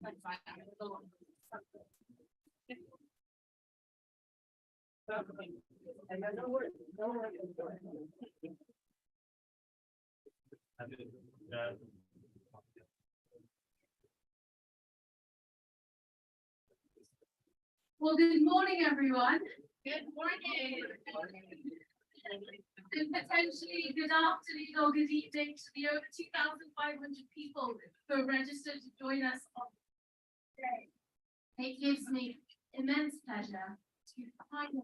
Well, good morning, everyone. Good morning. And potentially good afternoon or good evening to the over 2,500 people who are registered to join us on today. It gives me immense pleasure to finally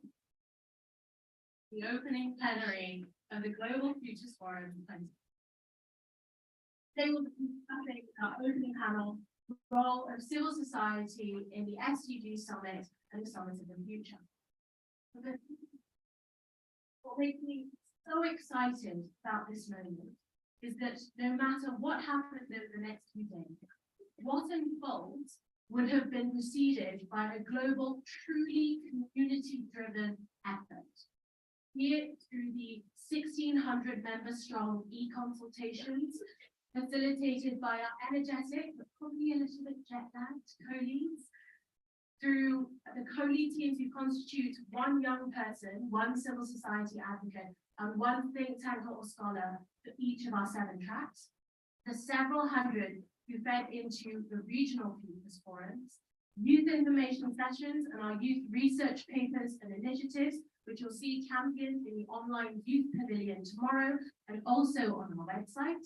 the opening plenary of the Global Futures Forum 2020. They will be discussing our opening panel, the role of civil society in the SDG Summit and the Summit of the Future. What makes me so excited about this moment is that no matter what happens over the next few days, what unfolds would have been preceded by a global, truly community-driven effort. Here through the 1,600 member-strong e-consultations facilitated by our energetic, but probably a little bit jet-lagged co-leads, through the co-lead teams who constitute one young person, one civil society advocate, and one think tank or scholar for each of our 7 tracks, the several hundred who fed into the regional futures forums, youth information sessions, and our youth research papers and initiatives, which you'll see championed in the online youth pavilion tomorrow and also on our website.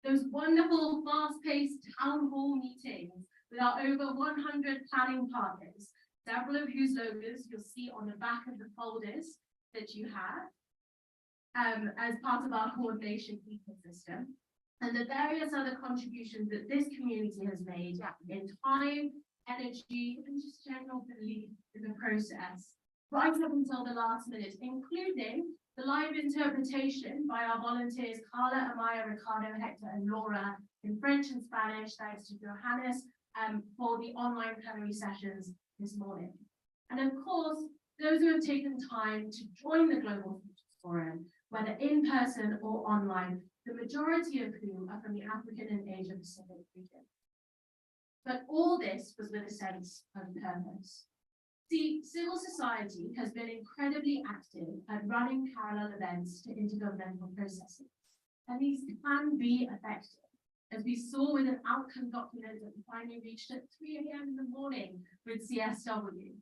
Those wonderful, fast-paced town hall meetings with our over 100 planning partners, several of whose logos you'll see on the back of the folders that you have as part of our coordination ecosystem, and the various other contributions that this community has made in time, energy, and just general belief in the process, right up until the last minute, including the live interpretation by our volunteers, Carla, Amaya, Ricardo, Hector, and Laura in French and Spanish, thanks to Johannes, for the online plenary sessions this morning. And of course, those who have taken time to join the Global Futures Forum, whether in person or online, the majority of whom are from the African and Asia Pacific region. But all this was with a sense of purpose. See, civil society has been incredibly active at running parallel events to intergovernmental processes, and these can be effective, as we saw with an outcome document that we finally reached at 3 a.m. in the morning with CSW.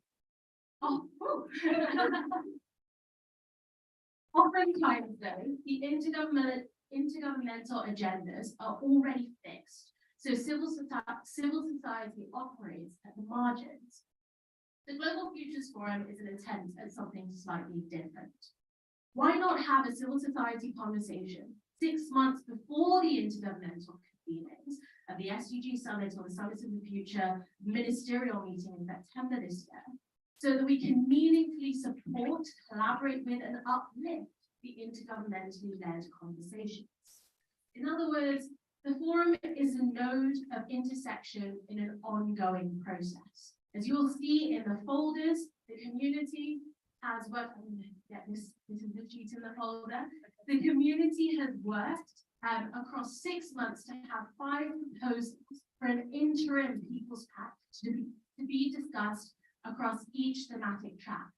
Oftentimes, though, the intergovernmental agendas are already fixed, so civil society operates at the margins. The Global Futures Forum is an attempt at something slightly different. Why not have a civil society conversation 6 months before the intergovernmental convenings of the SDG Summit or the Summit of the Future ministerial meeting in September this year, so that we can meaningfully support, collaborate with, and uplift the intergovernmentally led conversations. In other words, the forum is a node of intersection in an ongoing process. As you'll see in the folders, the community has worked, this is the sheet in the folder. The community has worked across 6 months to have 5 proposals for an interim People's Pact to be discussed across each thematic track,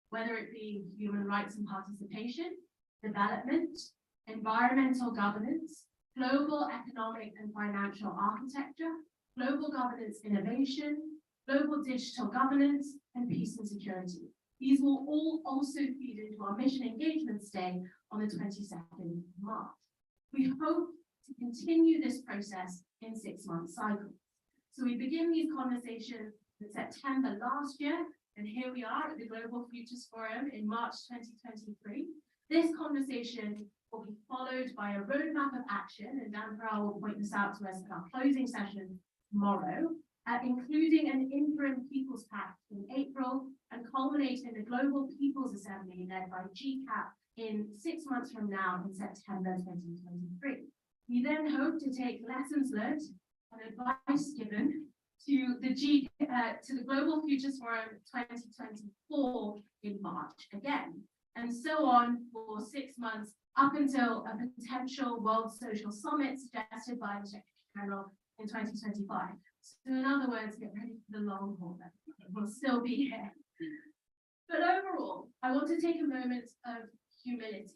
whether it be human rights and participation, development, environmental governance, global economic and financial architecture, global governance innovation, global digital governance, and peace and security. These will all also feed into our mission engagement day on the 22nd of March. We hope to continue this process in 6-month cycles. So we begin these conversations in September last year, and here we are at the Global Futures Forum in March 2023. This conversation will be followed by a roadmap of action, and Dan Farrell will point this out to us in our closing session tomorrow, including an interim People's Pact in April and culminating in the Global People's Assembly led by GCAP in 6 months from now in September 2023. We then hope to take lessons learned and advice given to the Global Futures Forum 2024 in March again, and so on for 6 months up until a potential World Social Summit suggested by the Secretary General in 2025. So in other words, get ready for the long haul. We'll still be here. But overall, I want to take a moment of humility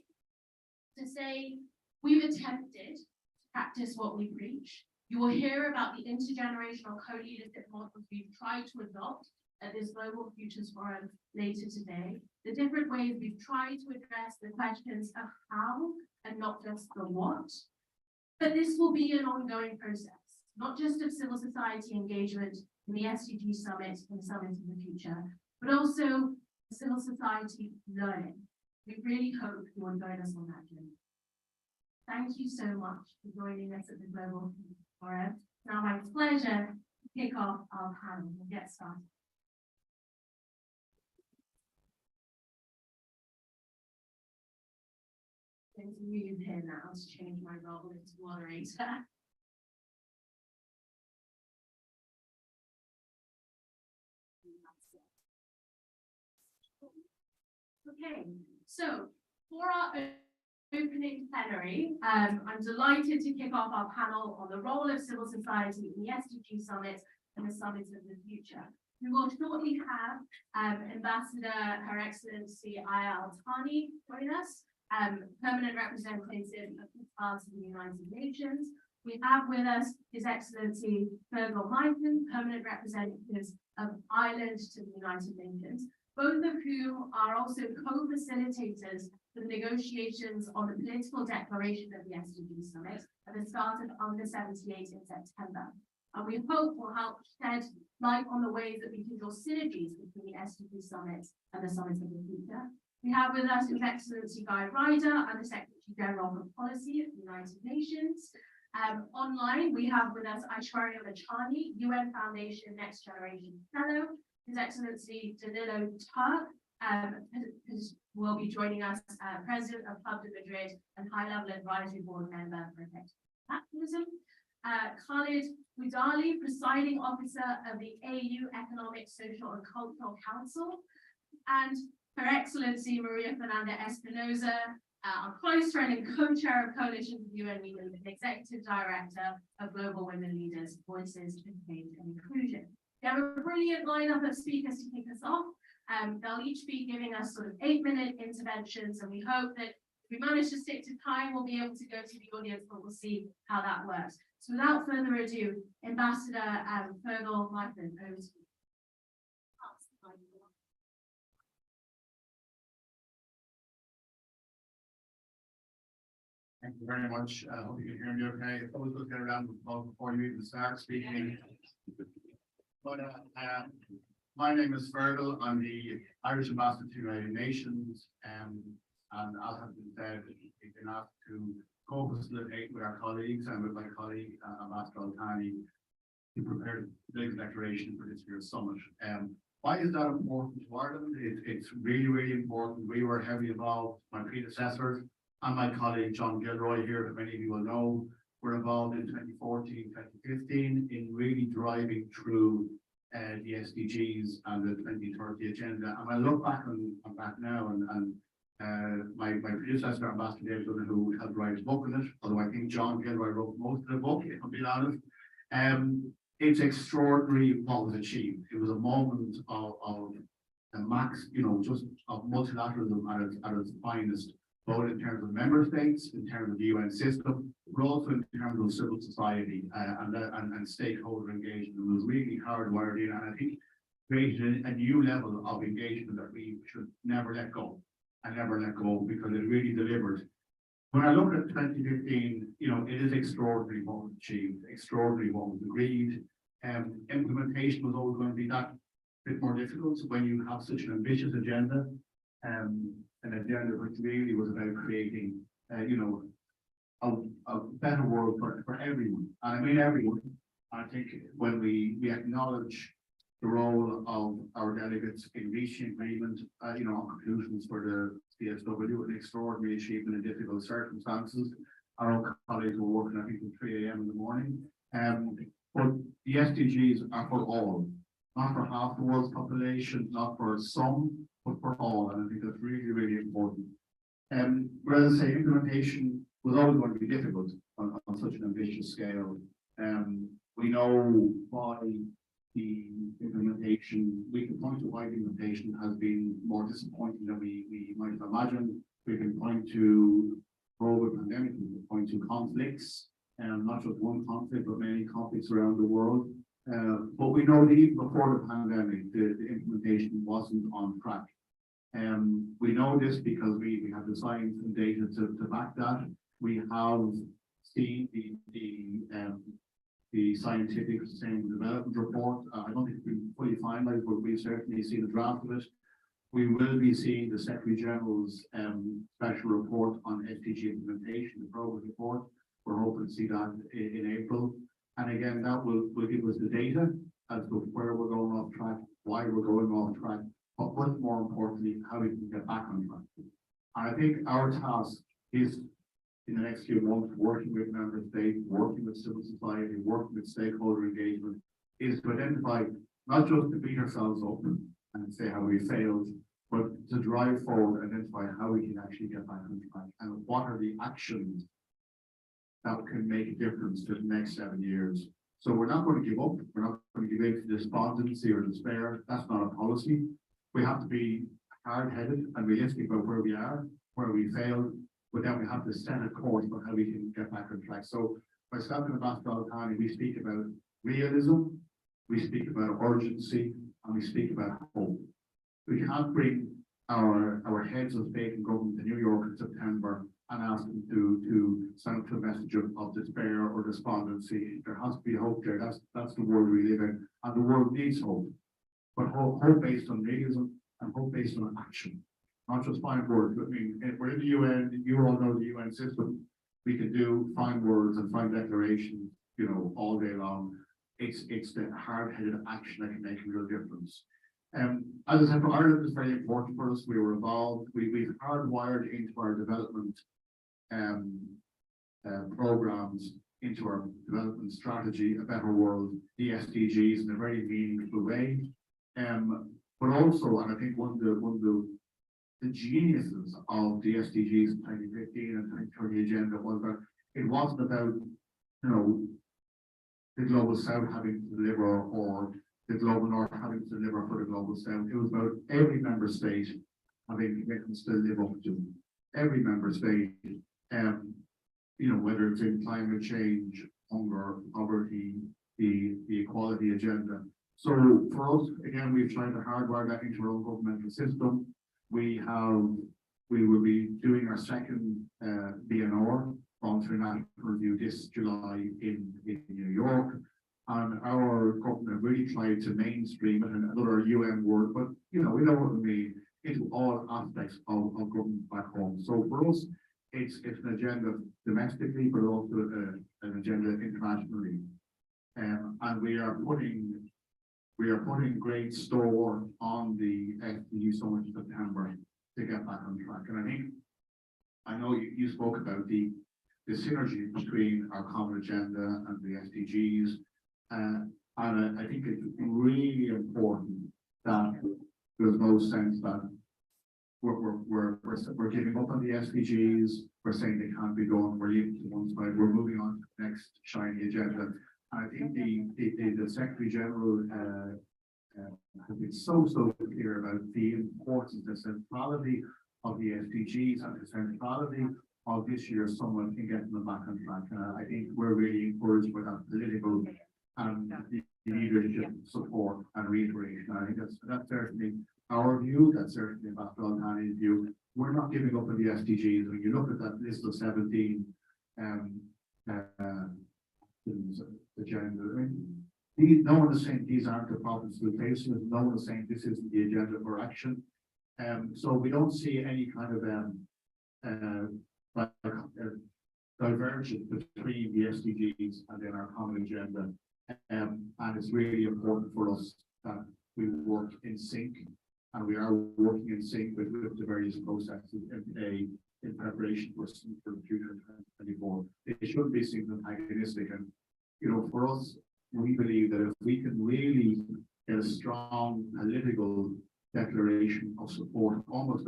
to say we've attempted to practice what we preach. You will hear about the intergenerational co-leadership models we've tried to adopt at this Global Futures Forum later today, the different ways we've tried to address the questions of how and not just the what. But this will be an ongoing process, not just of civil society engagement in the SDG Summit and the Summit of the Future, but also civil society learning. We really hope you will join us on that journey. Thank you so much for joining us at the Global Futures Forum. Now my pleasure to kick off our panel. We'll get started. I'm going to move here now to change my role into moderator. Okay, so for our opening plenary, I'm delighted to kick off our panel on the role of civil society in the SDG Summit and the Summit of the Future. We will shortly have Ambassador Her Excellency Aya Al-Thani join us, permanent representative of the parts of the United Nations. We have with us His Excellency Fergal Maitland, permanent representatives of Ireland to the United Nations, both of whom are also co-facilitators for the negotiations on the political declaration of the SDG Summit at the start of Under 78 in September. And we hope will help shed light on the ways that we can draw synergies between the SDG Summit and the Summit of the Future. We have with us His Excellency Guy Ryder, Under Secretary General for Policy at the United Nations. Online, we have with us Aishwarya Lachani, UN Foundation Next Generation Fellow. His Excellency Danilo Turk will be joining us, President of Club de Madrid and High-Level Advisory Board member for Effective Capitalism. Khalid Boudali, Presiding Officer of the AU Economic, Social and Cultural Council. And Her Excellency Maria Fernanda Espinosa, our close friend and co-chair of Coalition for UN Women and Executive Director of Global Women Leaders, Voices for Change and Inclusion. We have a brilliant lineup of speakers to kick us off. They'll each be giving us sort of 8-minute interventions, and we hope that if we manage to stick to time, we'll be able to go to the audience, but we'll see how that works. So without further ado, Ambassador Fergal Maitland, over to you. Thank you very much. I hope you can hear me okay. It's always good to get around the phone before you even start speaking. But my name is Fergal. I'm the Irish Ambassador to the United Nations, and as has been said, we've been asked to co-facilitate with our colleagues and with my colleague Ambassador Al-Thani to prepare the declaration for this year's summit. Why is that important to Ireland? It's really, really important. We were heavily involved, my predecessors and my colleague John Gilroy here, that many of you will know, were involved in 2014, 2015 in really driving through the SDGs and the 2030 agenda. And I look back on that now, and my predecessor, Ambassador David Dunn, who helped write a book on it, although I think John Gilroy wrote most of the book, if I'm being honest. It's extraordinary what was achieved. It was a moment of a max, just of multilateralism at its finest, both in terms of member states, in terms of the UN system, but also in terms of civil society and stakeholder engagement. It was really hardwired in, and I think created a new level of engagement that we should never let go, because it really delivered. When I look at 2015, it is extraordinary what was achieved, extraordinary what was agreed. Implementation was always going to be that bit more difficult when you have such an ambitious agenda. An agenda which really was about creating, a better world for everyone. And I mean everyone. I think when we acknowledge the role of our delegates in reaching agreement, on conclusions for the CSW, an extraordinary achievement in difficult circumstances. Our own colleagues were working, I think, at 3 a.m. in the morning. But the SDGs are for all, not for half the world's population, not for some, but for all, and I think that's really, really important. Whereas I say implementation was always going to be difficult on such an ambitious scale. We know why the implementation, we can point to why the implementation has been more disappointing than we might have imagined. We can point to COVID pandemic, we can point to conflicts, and not just one conflict, but many conflicts around the world. But we know that even before the pandemic, the implementation wasn't on track. We know this because we have the science and data to back that. We have seen the scientific sustainable development report. I don't think it's been fully finalized, but we've certainly seen a draft of it. We will be seeing the Secretary General's special report on SDG implementation, the progress report. We're hoping to see that in April. And again, that will give us the data as to where we're going off track, why we're going off track, but much more importantly, how we can get back on track. And I think our task is, in the next few months, working with member states, working with civil society, working with stakeholder engagement, is to identify, not just to beat ourselves up and say how we failed, but to drive forward, identify how we can actually get back on track and what are the actions that can make a difference to the next 7 years. So we're not going to give up. We're not going to give in to despondency or despair. That's not a policy. We have to be hard-headed and realistic about where we are, where we failed, but then we have to set a course for how we can get back on track. So myself and Ambassador Al-Thani, we speak about realism, we speak about urgency, and we speak about hope. We can't bring our heads of state and government to New York in September and ask them to send up to a message of despair or despondency. There has to be hope there. That's the world we live in, and the world needs hope. But hope based on realism and hope based on action, not just fine words. I mean, if we're in the UN, you all know the UN system. We can do fine words and fine declarations, you know, all day long. It's the hard-headed action that can make a real difference. As I said, for Ireland, it's very important for us. We were involved. We've hardwired into our development programs, into our development strategy, a better world, the SDGs in a very meaningful way. But also, and I think one of the geniuses of the SDGs in 2015 and 2030 agenda was that it wasn't about, you know, the global south having to deliver or the global north having to deliver for the global south. It was about every member state having commitments to live up to. Every member state, you know, whether it's in climate change, hunger, poverty, the equality agenda. So for us, again, we've tried to hardwire that into our own governmental system. We will be doing our second BNR, voluntary national review, this July in New York. And our government really tried to mainstream it, and another UN word, but you know, we know what we mean, into all aspects of government back home. So for us, it's an agenda domestically, but also an agenda internationally. And we are putting great store on the SDG Summit in September to get back on track. And I know you spoke about the synergy between our common agenda and the SDGs. And I think it's really important that there's no sense that we're giving up on the SDGs. We're saying they can't be done. We're leaving to one side. We're moving on to the next shiny agenda. And I think the Secretary General has been so clear about the importance, the centrality of the SDGs and the centrality of this year's summit in getting them back on track. I think we're really encouraged by that political and the leadership support and reiteration. I think that's certainly our view. That's certainly Ambassador Al-Thani's view. We're not giving up on the SDGs. When you look at that list of 17 agenda, I mean, no one is saying these aren't the problems we're facing. No one is saying this isn't the agenda for action. So we don't see any kind of divergence between the SDGs and then our common agenda. And it's really important for us that we work in sync, and we are working in sync with the various processes in preparation for the future in 2024. It shouldn't be seen as antagonistic. And you know, for us, we believe that if we can really get a strong political declaration of support, almost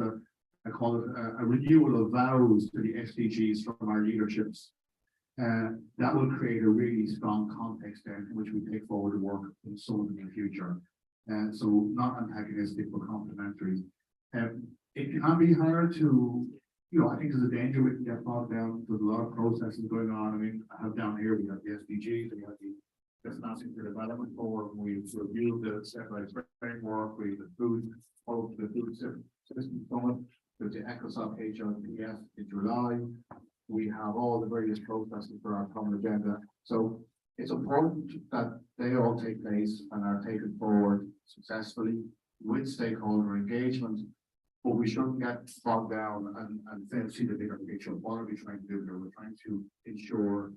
I call it a renewal of vows to the SDGs from our leaderships, That will create a really strong context then in which we take forward the work in some in the future. So not antagonistic but complementary. It can be hard to, I think there's a danger we can get bogged down. There's a lot of processes going on. I mean, I have down here, we have the SDGs, we have the Financing for Development Board, we've reviewed the stepwise framework, we have the food system summit, with the ECOSOC HLPS in July. We have all the various processes for our common agenda. So it's important that they all take place and are taken forward successfully with stakeholder engagement. But we shouldn't get bogged down and fail to see the bigger picture. What are we trying to do here? We're trying to ensure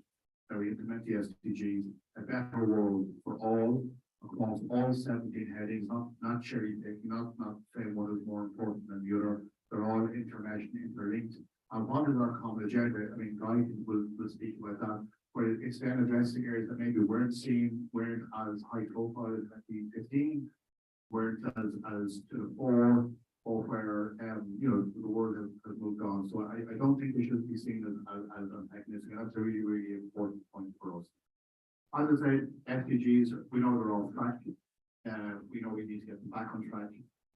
that we implement the SDGs, a better world for all, across all 17 headings, not cherry picking, not saying one is more important than the other. They're all interlinked. And what is our common agenda? I mean, Guy will speak about that, but it's then addressing areas that maybe weren't as high profile as 2015, weren't as to the fore, or where the world has moved on. So I don't think they should be seen as antagonistic. That's a really, really important point for us. As I said, SDGs, we know they're off track. We know we need to get them back on track.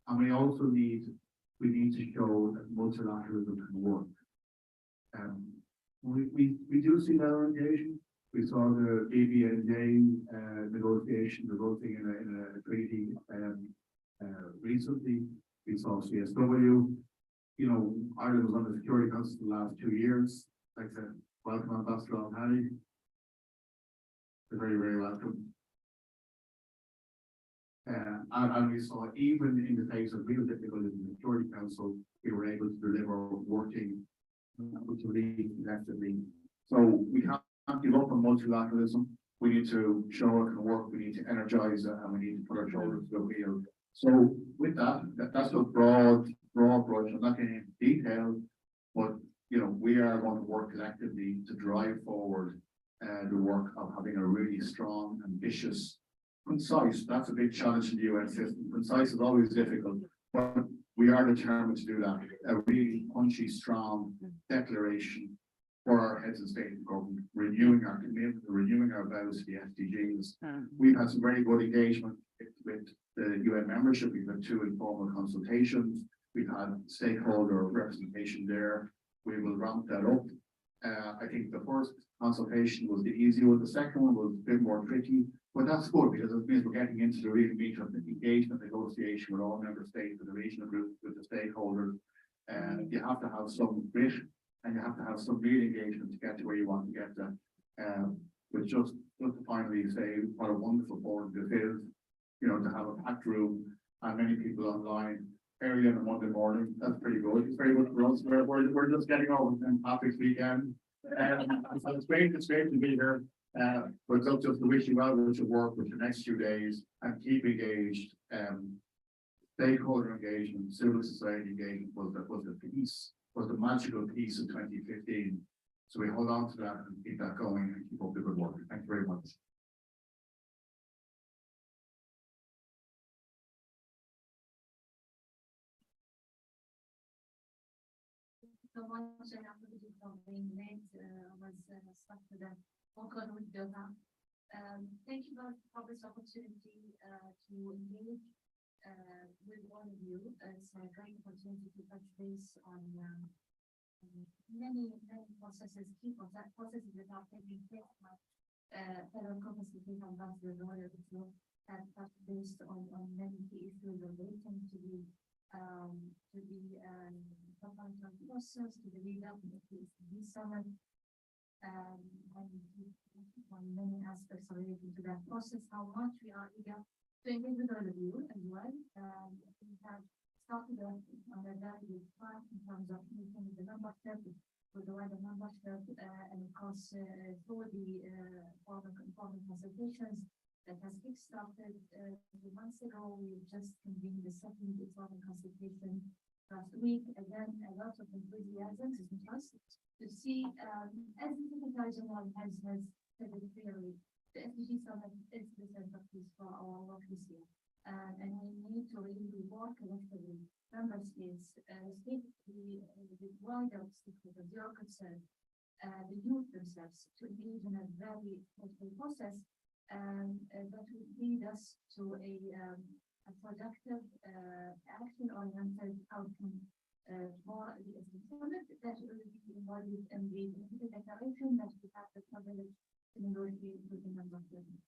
And we also need to show that multilateralism can work. We do see that orientation. We saw the BBNJ negotiation resulting in a treaty recently. We saw CSW. Ireland was on the Security Council the last 2 years. Like I said, welcome Ambassador Al-Hadi. You're very, very welcome. And we saw even in the face of real difficulties in the Security Council, we were able to deliver working to lead collectively. So we can't give up on multilateralism. We need to show it can work. We need to energize it, and we need to put our shoulders to the wheel. So with that's a broad brush. I'm not getting into detail, but we are going to work collectively to drive forward the work of having a really strong, ambitious, concise. That's a big challenge in the UN system. Concise is always difficult, but we are determined to do that. A really punchy, strong declaration for our heads of state and government, renewing our commitment, renewing our vows to the SDGs. We've had some very good engagement with the UN membership. We've had 2 informal consultations. We've had stakeholder representation there. We will ramp that up. I think the first consultation was the easy one. The second one was a bit more tricky, but that's good because it means we're getting into the real meat of the engagement negotiation with all member states and the regional groups with the stakeholders. And you have to have some grit and you have to have some real engagement to get to where you want to get to. But just to finally say what a wonderful board this is, to have a packed room and many people online early on a Monday morning. That's pretty good. It's very good for us. We're just getting over St. Patrick's weekend. So it's great to be here. But just to wish you well with your work with the next few days and keep engaged. Stakeholder engagement, civil society engagement was the magical piece of 2015. So we hold on to that and keep that going and keep up the good work. Thank you very much. So much and after the being made was stuck to the local with Doha. Thank you for this opportunity to engage with all of you. It's a great opportunity to touch base on many processes, key processes that are taking place. Federal Commission Ambassador Lawyer have touched base on many key issues relating to the process, to the lead up to the summit, and on many aspects relating to that process, how much we are eager to engage with all of you as well. We have started on a very good track in terms of meeting with the membership, with the wider membership, and of course, for the informal consultations that has kickstarted 2 months ago. We just convened the second informal consultation last week. Again, a lot of enthusiasm to trust to see, as the Secretary General has said it clearly, the SDG Summit is the centerpiece for our work this year. And we need to really work collectively, member states, the wider stakeholders, your concern, the youth themselves to engage in a very political process that would lead us to a productive, action-oriented outcome for the SDG summit that will be embodied in the declaration that we have the privilege to negotiate with the member states.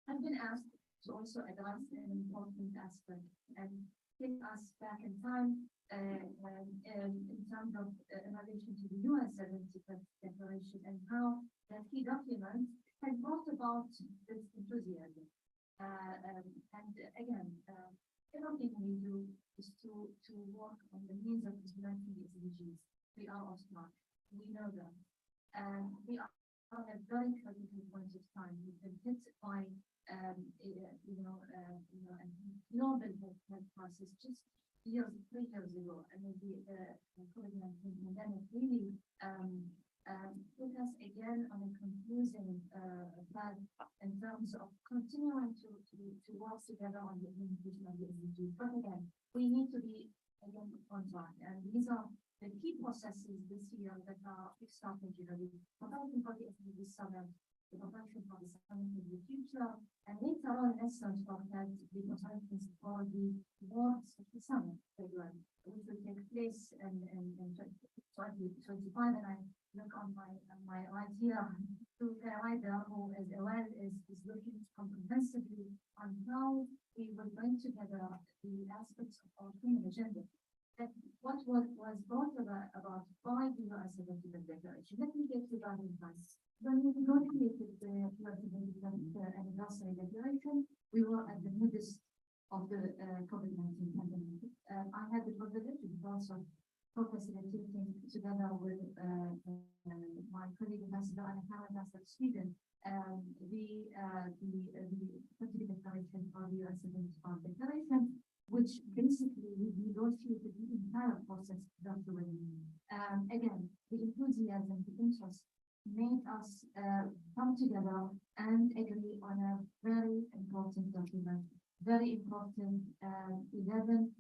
I've been asked to also advance an important aspect and take us back in time in terms of in relation to the UN 75th declaration and how that key document has brought about this enthusiasm. And again, everything we do is to work on the means of implementing the SDGs. We are all smart. We know them. And we are at a very critical point of time. We've been hit by a global health crisis just 3 years ago. I mean, the COVID-19 pandemic really put us again on a confusing path in terms of continuing to work together on the implementation of the SDGs. But again, we need to be again on track. And these are the key processes this year that are starting to be preparing for the SDG summit, the preparation for the summit in the future, and later on, essence of that, the preparations for the World Summit program, which will take place in 2025. And I look on my right here to Kawaida, who is aware is looking comprehensively on how we will bring together the aspects of our clean agenda. That what was brought about by the US Declaration. Let me get to that in place. When we negotiated the anniversary declaration, we were at the midst of the COVID-19 pandemic. I had the privilege of also co-facilitating together with my colleague Ambassador and Ambassador of Sweden, the declaration for the US Declaration, which basically we negotiated the entire process virtually. Again, the enthusiasm, the interest made us come together and agree on a very important document, very important 11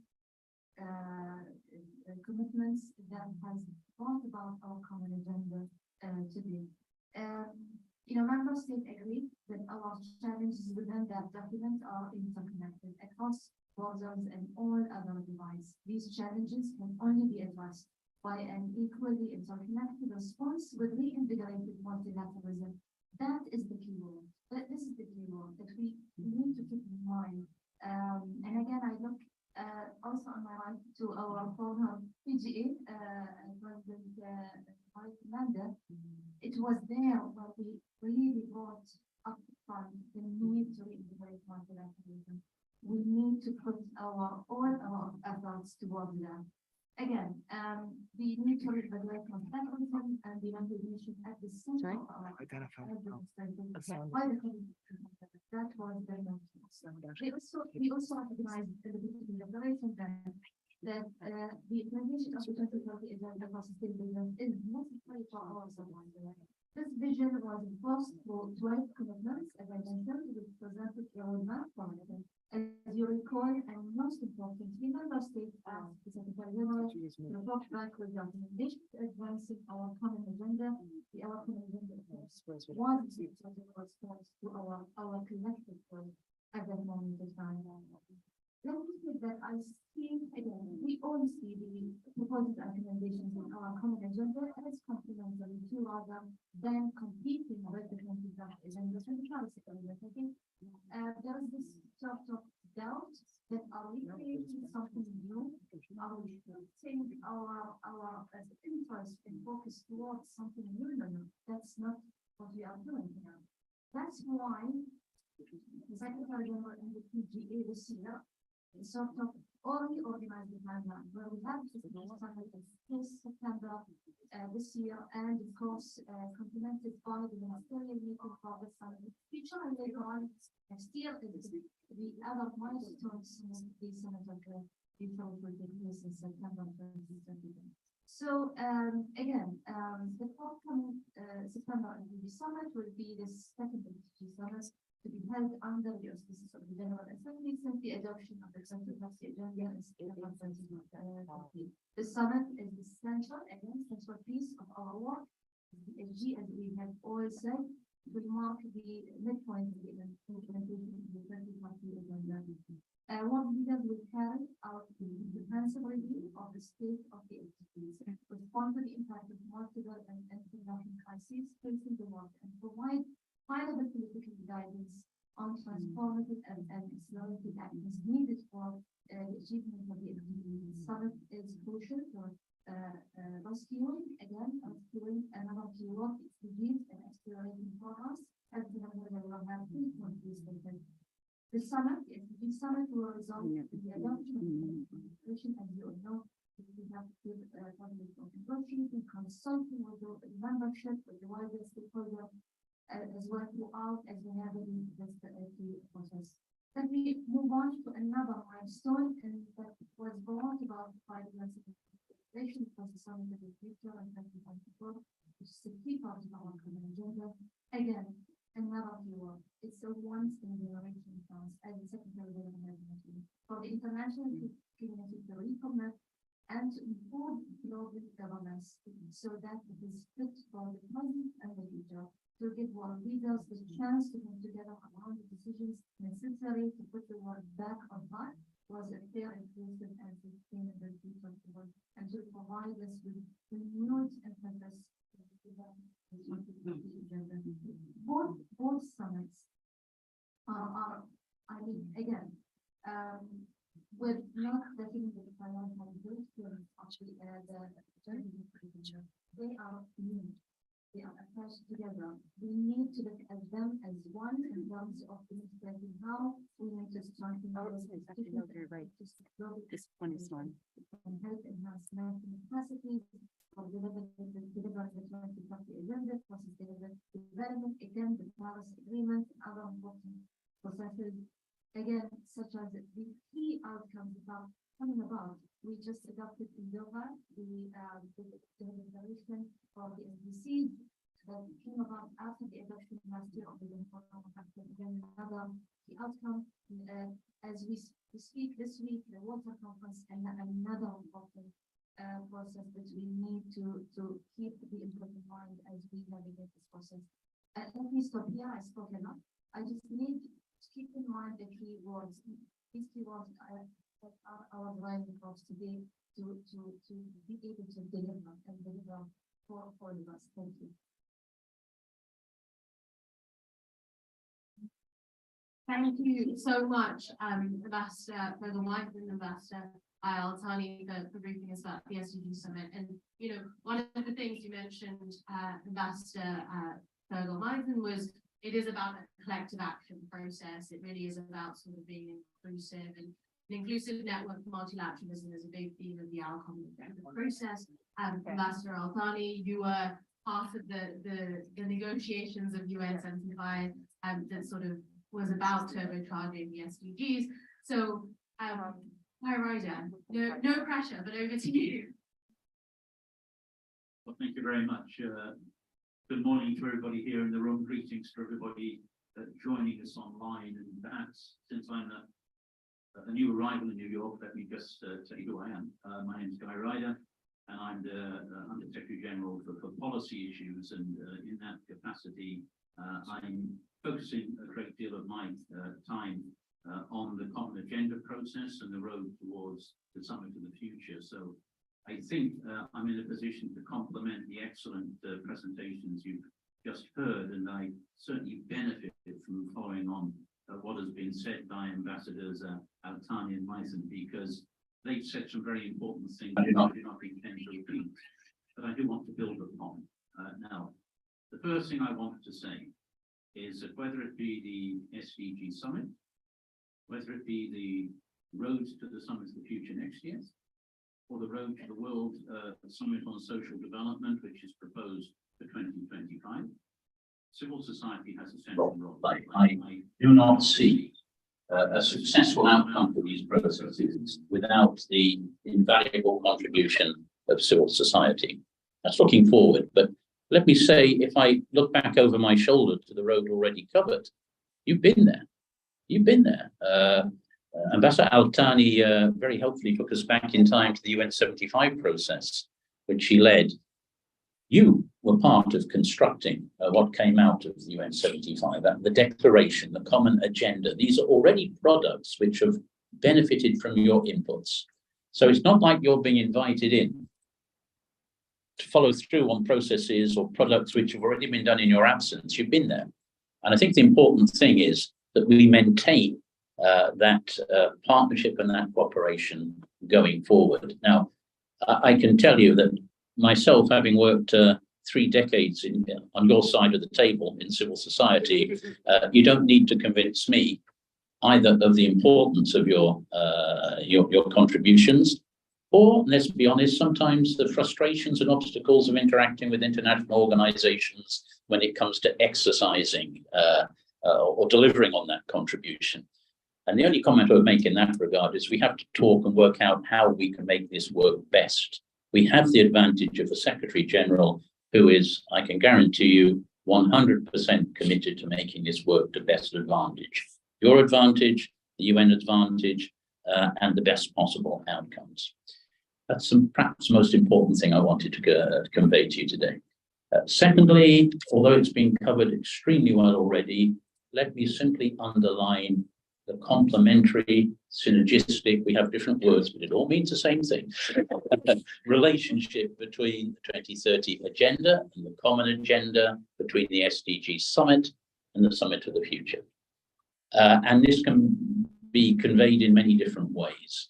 commitments that has brought about our common agenda today. Member states agree that our challenges within that document are interconnected across borders and all other devices. These challenges can only be addressed by an equally interconnected response with reinvigorated multilateralism. That is the key word. This is the key word that we need to keep in mind. And again, I look also on my right to our former PGA, President Amanda. It was there where we really brought up front the need to reinvigorate multilateralism. We need to put all our efforts towards that. Again, the need to reinvigorate multilateralism and the United Nations at the center of our that was very much. We also recognize in the beginning of the declaration that the implementation of the 2030 Agenda for Sustainability is necessary for our survival. This vision was enforced through 12 commitments, as I mentioned, which presented a roadmap for it. As you recall, and most importantly, member states asked the Secretary General to report back with recommendations advancing our common agenda. Our common agenda was response to our collective work at that moment of time. Let me say that I see, again, we all see the proposed recommendations in our common agenda as complementary to rather than competing with the 2030 agenda. I think there is this sort of doubt that are we creating something new? Are we putting our interest and focus towards something new? No, that's not what we are doing here. That's why the Secretary General and the PGA this year sort of already organized the timeline where we have this summit this September this year, and of course complemented by the ministerial meeting for the summit future, and later on next year is the other milestones in the summit of the future will take place in September 2020. So again, the forthcoming September SDG summit will be the second SDG summit to be held under the auspices of the General Assembly since the adoption of the 2030 agenda in September 2020. The summit is the central piece of our work SDG, as we have always said, will mark the midpoint of the implementation of the 2020 agenda. Work leaders will carry out the comprehensive review of the state of the SDGs, respond to the impact of multiple and international crises facing the world, and provide high-level political guidance on transformative and accelerated actions needed for the achievement of the SDGs. Summit is crucial for rescuing another keyword, SDGs, and accelerating progress as the number will have the summit, the SDG summit will result in the adoption of the legislation, as you all know. We have to give public consultation, consulting with the membership, with the wider stakeholders, as well throughout as we have in this process. Then we move on to another milestone, and that was brought about by the legislation for the summit of the future in 2024, which is the key part of our common agenda. Again, another keyword. It's a once in a generation chance, as the Secretary of Mentioned, for the international community to recommit and to improve global governance so that it is fit for the present and the future, to give world leaders the chance to come together around the decisions necessary to put the world back on track was a fair, inclusive, and sustainable future forward, and to provide us with renewed emphasis. Both summits are I mean, again, with not definitely the priority actually they are new. They are attached together. We need to look at them as one in terms of demonstrating how we need to strengthen our right. This one is one. and help enhance national capacities for delivering the 2030 agenda for sustainable development, again, the Paris Agreement, and other important processes, again, such as the key outcomes about coming about. We just adopted in Doha the declaration for the NDC that came about after the adoption last year of the again another key outcome as we speak this week, the water conference, and another important process that we need to keep the input in mind as we navigate this process. Let me stop here. I spoke enough. I just need to keep in mind the key words. These key words that are our driving force today to be able to deliver for all of us. Thank you. Thank you so much, Ambassador for the wife and Ambassador Al-Thani for briefing us about the SDG Summit. And, you know, one of the things you mentioned, Ambassador Fergal-Meisen, was it is about a collective action process. It really is about sort of being inclusive, and an inclusive network for multilateralism is a big theme of the outcome of the process. Ambassador Al-Thani, you were part of the negotiations of UN 75 that sort of was about turbocharging the SDGs. So, Ryder, no pressure, but over to you. Well, thank you very much. Good morning to everybody here in the room. Greetings to everybody joining us online. And perhaps since I'm a new arrival in New York, let me just tell you who I am. My name is Guy Ryder, and I'm the Under Secretary General for policy issues. And in that capacity, I'm focusing a great deal of my time on the common agenda process and the road towards the summit of the future. So I think I'm in a position to complement the excellent presentations you've just heard, and I certainly benefited from following on what has been said by Ambassadors Al-Thani and Meisen, because they've said some very important things I do not intend to repeat, but I do want to build upon. Now, the first thing I want to say is that whether it be the SDG Summit, whether it be the road to the Summit of the Future next year, or the road to the World Summit on Social Development, which is proposed for 2025, civil society has a central role. I do not see a successful outcome for these processes without the invaluable contribution of civil society. That's looking forward, but let me say, if I look back over my shoulder to the road already covered, you've been there. You've been there. Ambassador Al-Thani very helpfully took us back in time to the UN 75 process, which she led. You were part of constructing what came out of the UN 75, the declaration, the common agenda. These are already products which have benefited from your inputs. So it's not like you're being invited in to follow through on processes or products which have already been done in your absence. You've been there. And I think the important thing is that we maintain that partnership and that cooperation going forward. Now, I can tell you that myself, having worked 3 decades on your side of the table in civil society, you don't need to convince me either of the importance of your contributions, or, let's be honest, sometimes the frustrations and obstacles of interacting with international organizations when it comes to exercising or delivering on that contribution. And the only comment I would make in that regard is we have to talk and work out how we can make this work best. We have the advantage of a Secretary General who is, I can guarantee you, 100% committed to making this work to best advantage. Your advantage, the UN advantage, and the best possible outcomes. That's perhaps the most important thing I wanted to convey to you today. Secondly, although it's been covered extremely well already, let me simply underline the complementary, synergistic, we have different words, but it all means the same thing, relationship between the 2030 agenda and the common agenda, between the SDG summit and the summit of the future. And this can be conveyed in many different ways.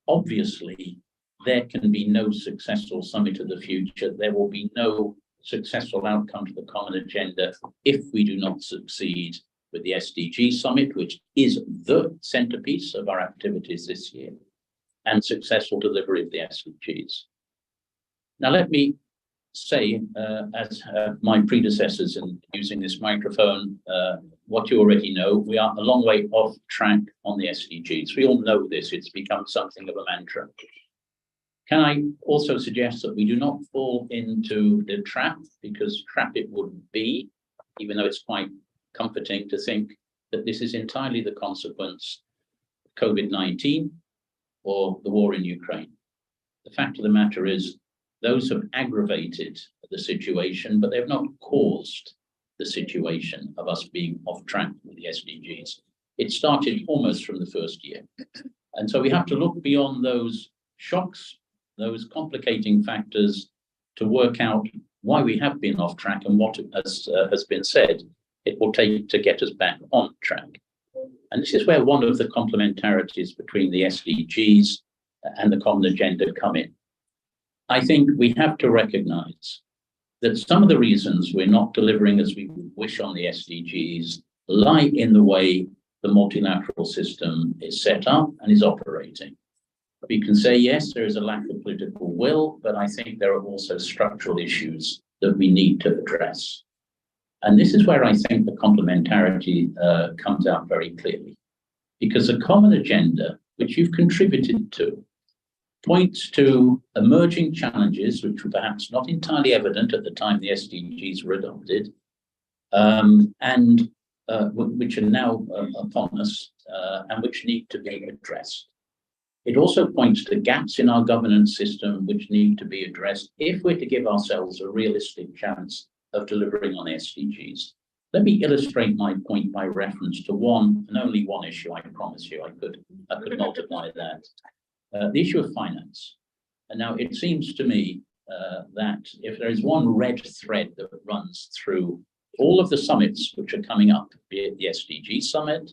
Obviously, there can be no successful summit of the future. There will be no successful outcome to the common agenda if we do not succeed with the SDG summit, which is the centerpiece of our activities this year, and successful delivery of the SDGs. Now, let me say, as my predecessors in using this microphone, what you already know, we are a long way off track on the SDGs. We all know this, it's become something of a mantra. Can I also suggest that we do not fall into the trap, because trap it would be, even though it's quite comforting to think that this is entirely the consequence of COVID-19 or the war in Ukraine. The fact of the matter is, those have aggravated the situation, but they've not caused the situation of us being off track with the SDGs. It started almost from the first year. And so we have to look beyond those shocks, those complicating factors, to work out why we have been off track and what, as has been said, it will take to get us back on track. And this is where one of the complementarities between the SDGs and the common agenda come in. I think we have to recognize that some of the reasons we're not delivering as we wish on the SDGs lie in the way the multilateral system is set up and is operating. We can say, yes, there is a lack of political will, but I think there are also structural issues that we need to address. And this is where I think the complementarity comes out very clearly, because the common agenda, which you've contributed to, points to emerging challenges which were perhaps not entirely evident at the time the SDGs were adopted, and which are now upon us and which need to be addressed. It also points to gaps in our governance system which need to be addressed if we're to give ourselves a realistic chance of delivering on SDGs. Let me illustrate my point by reference to one and only one issue. I promise you I could multiply that. The issue of finance. And now it seems to me that if there is one red thread that runs through all of the summits which are coming up, be it the SDG summit,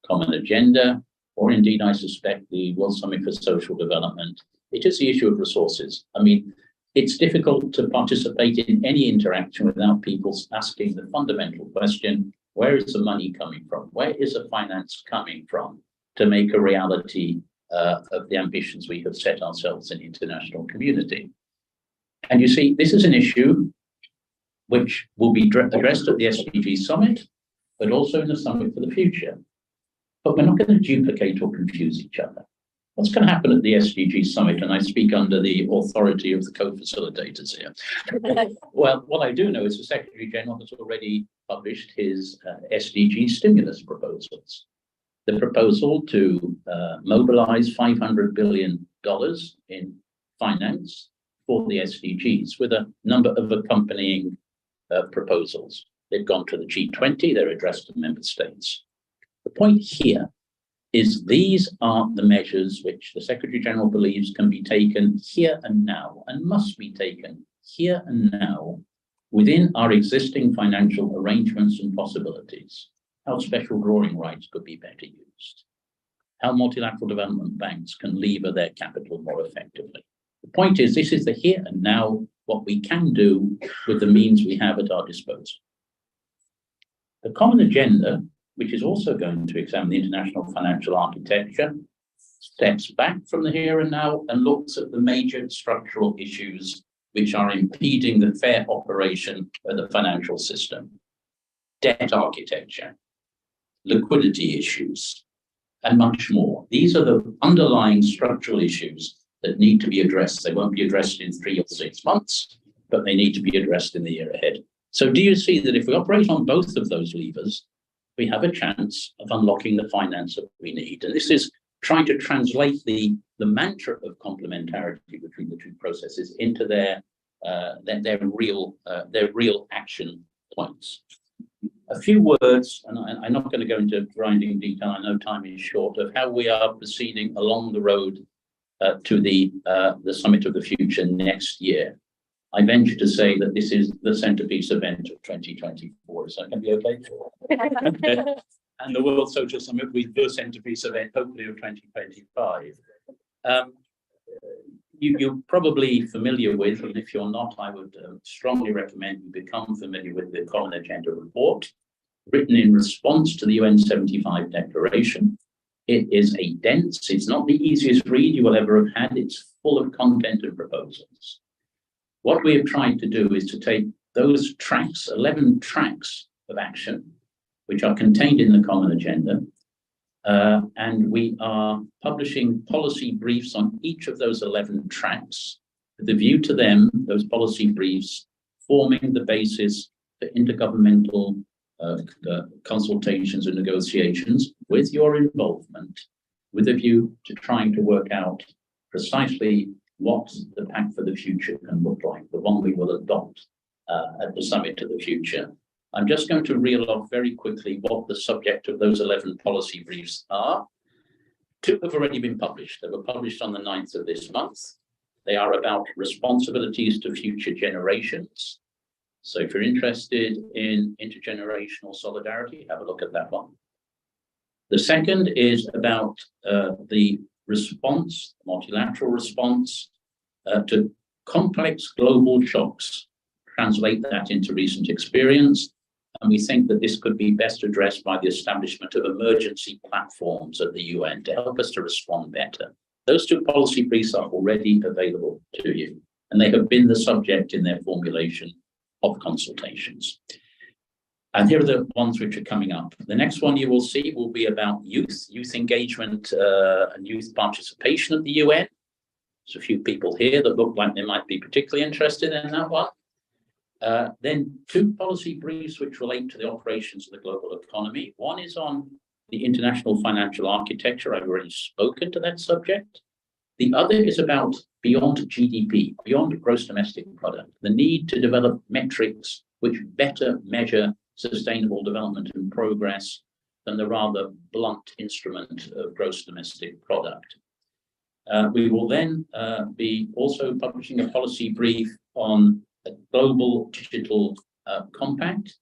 common agenda, or indeed I suspect the World Summit for Social Development, it is the issue of resources. I mean, it's difficult to participate in any interaction without people asking the fundamental question, where is the money coming from? Where is the finance coming from to make a reality of the ambitions we have set ourselves in the international community? And you see, this is an issue which will be addressed at the SDG summit, but also in the summit for the future. But we're not going to duplicate or confuse each other. What's going to happen at the SDG summit? And I speak under the authority of the co-facilitators here. Well, what I do know is the Secretary General has already published his SDG stimulus proposals. The proposal to mobilize $500 billion in finance for the SDGs with a number of accompanying proposals. They've gone to the G20, they're addressed to member states. The point here is these are the measures which the Secretary General believes can be taken here and now and must be taken here and now within our existing financial arrangements and possibilities. How special drawing rights could be better used. How multilateral development banks can lever their capital more effectively. The point is, this is the here and now, what we can do with the means we have at our disposal. The Common Agenda, which is also going to examine the international financial architecture, steps back from the here and now and looks at the major structural issues which are impeding the fair operation of the financial system. Debt architecture, liquidity issues, and much more. These are the underlying structural issues that need to be addressed. They won't be addressed in 3 or 6 months, but they need to be addressed in the year ahead. So do you see that if we operate on both of those levers, we have a chance of unlocking the finance that we need? And this is trying to translate the mantra of complementarity between the two processes into their real action points. A few words, and I'm not going to go into grinding detail, I know time is short, of how we are proceeding along the road to the Summit of the Future next year. I venture to say that this is the centerpiece event of 2024. Is that going to be okay? And the World Social Summit will be the centerpiece event, hopefully, of 2025. You're probably familiar with, and if you're not, I would strongly recommend you become familiar with the Common Agenda report, written in response to the UN 75 declaration. It is a dense, it's not the easiest read you will ever have had. It's full of content and proposals. What we have tried to do is to take those tracks, 11 tracks of action, which are contained in the Common Agenda, and we are publishing policy briefs on each of those 11 tracks, with the view to them, those policy briefs, forming the basis for intergovernmental consultations and negotiations with your involvement, with a view to trying to work out precisely what the Pact for the Future can look like, the one we will adopt at the Summit of the Future. I'm just going to reel off very quickly what the subject of those 11 policy briefs are. 2 have already been published. They were published on the 9th of this month. They are about responsibilities to future generations. So if you're interested in intergenerational solidarity, have a look at that one. The second is about the response, multilateral response to complex global shocks. Translate that into recent experience. And we think that this could be best addressed by the establishment of emergency platforms at the UN to help us to respond better. Those 2 policy briefs are already available to you, and they have been the subject in their formulation of consultations. And here are the ones which are coming up. The next one you will see will be about youth engagement and youth participation at the UN. There's a few people here that look like they might be particularly interested in that one. Then 2 policy briefs which relate to the operations of the global economy. One is on the international financial architecture. I've already spoken to that subject. The other is about beyond GDP, beyond gross domestic product, the need to develop metrics which better measure sustainable development and progress than the rather blunt instrument of gross domestic product. We will then be also publishing a policy brief on a global digital compact,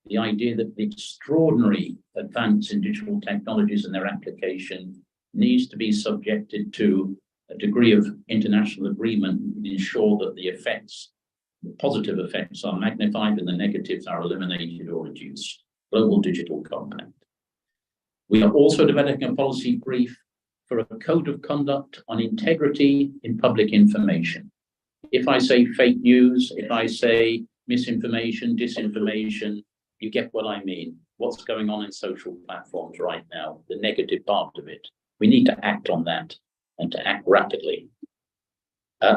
the idea that the extraordinary advance in digital technologies and their application needs to be subjected to a degree of international agreement to ensure that the effects, the positive effects, are magnified and the negatives are eliminated or reduced. Global digital compact. We are also developing a policy brief for a code of conduct on integrity in public information. If I say fake news, if I say misinformation, disinformation, you get what I mean. What's going on in social platforms right now, the negative part of it. We need to act on that and to act rapidly.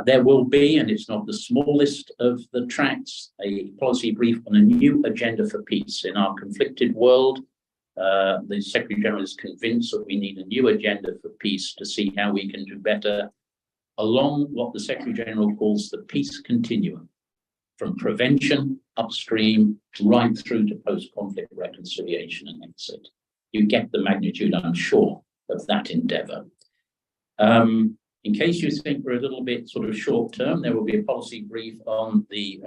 There will be, and it's not the smallest of the tracks, a policy brief on a new agenda for peace. In our conflicted world, the Secretary General is convinced that we need a new agenda for peace to see how we can do better along what the Secretary General calls the peace continuum, from prevention upstream right through to post-conflict reconciliation and exit. You get the magnitude, I'm sure, of that endeavour. In case you think we're a little bit sort of short term, there will be a policy brief on the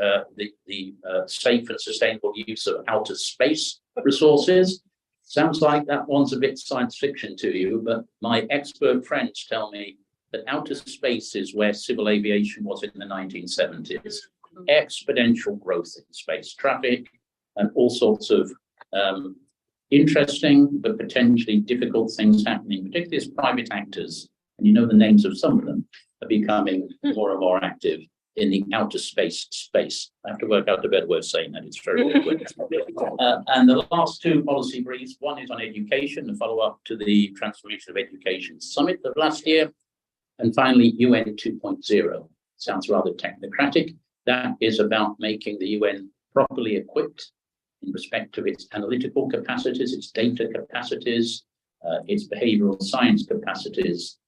safe and sustainable use of outer space resources. Sounds like that one's a bit science fiction to you, but my expert friends tell me that outer space is where civil aviation was in the 1970s. Exponential growth in space traffic and all sorts of interesting but potentially difficult things happening, particularly as private actors, and you know the names of some of them, are becoming more and more active in the outer space. I have to work out a better way of saying that. It's very awkward. And the last two policy briefs, one is on education, the follow-up to the Transformation of Education Summit of last year, and finally UN 2.0. Sounds rather technocratic. That is about making the UN properly equipped in respect of its analytical capacities, its data capacities, its behavioral science capacities,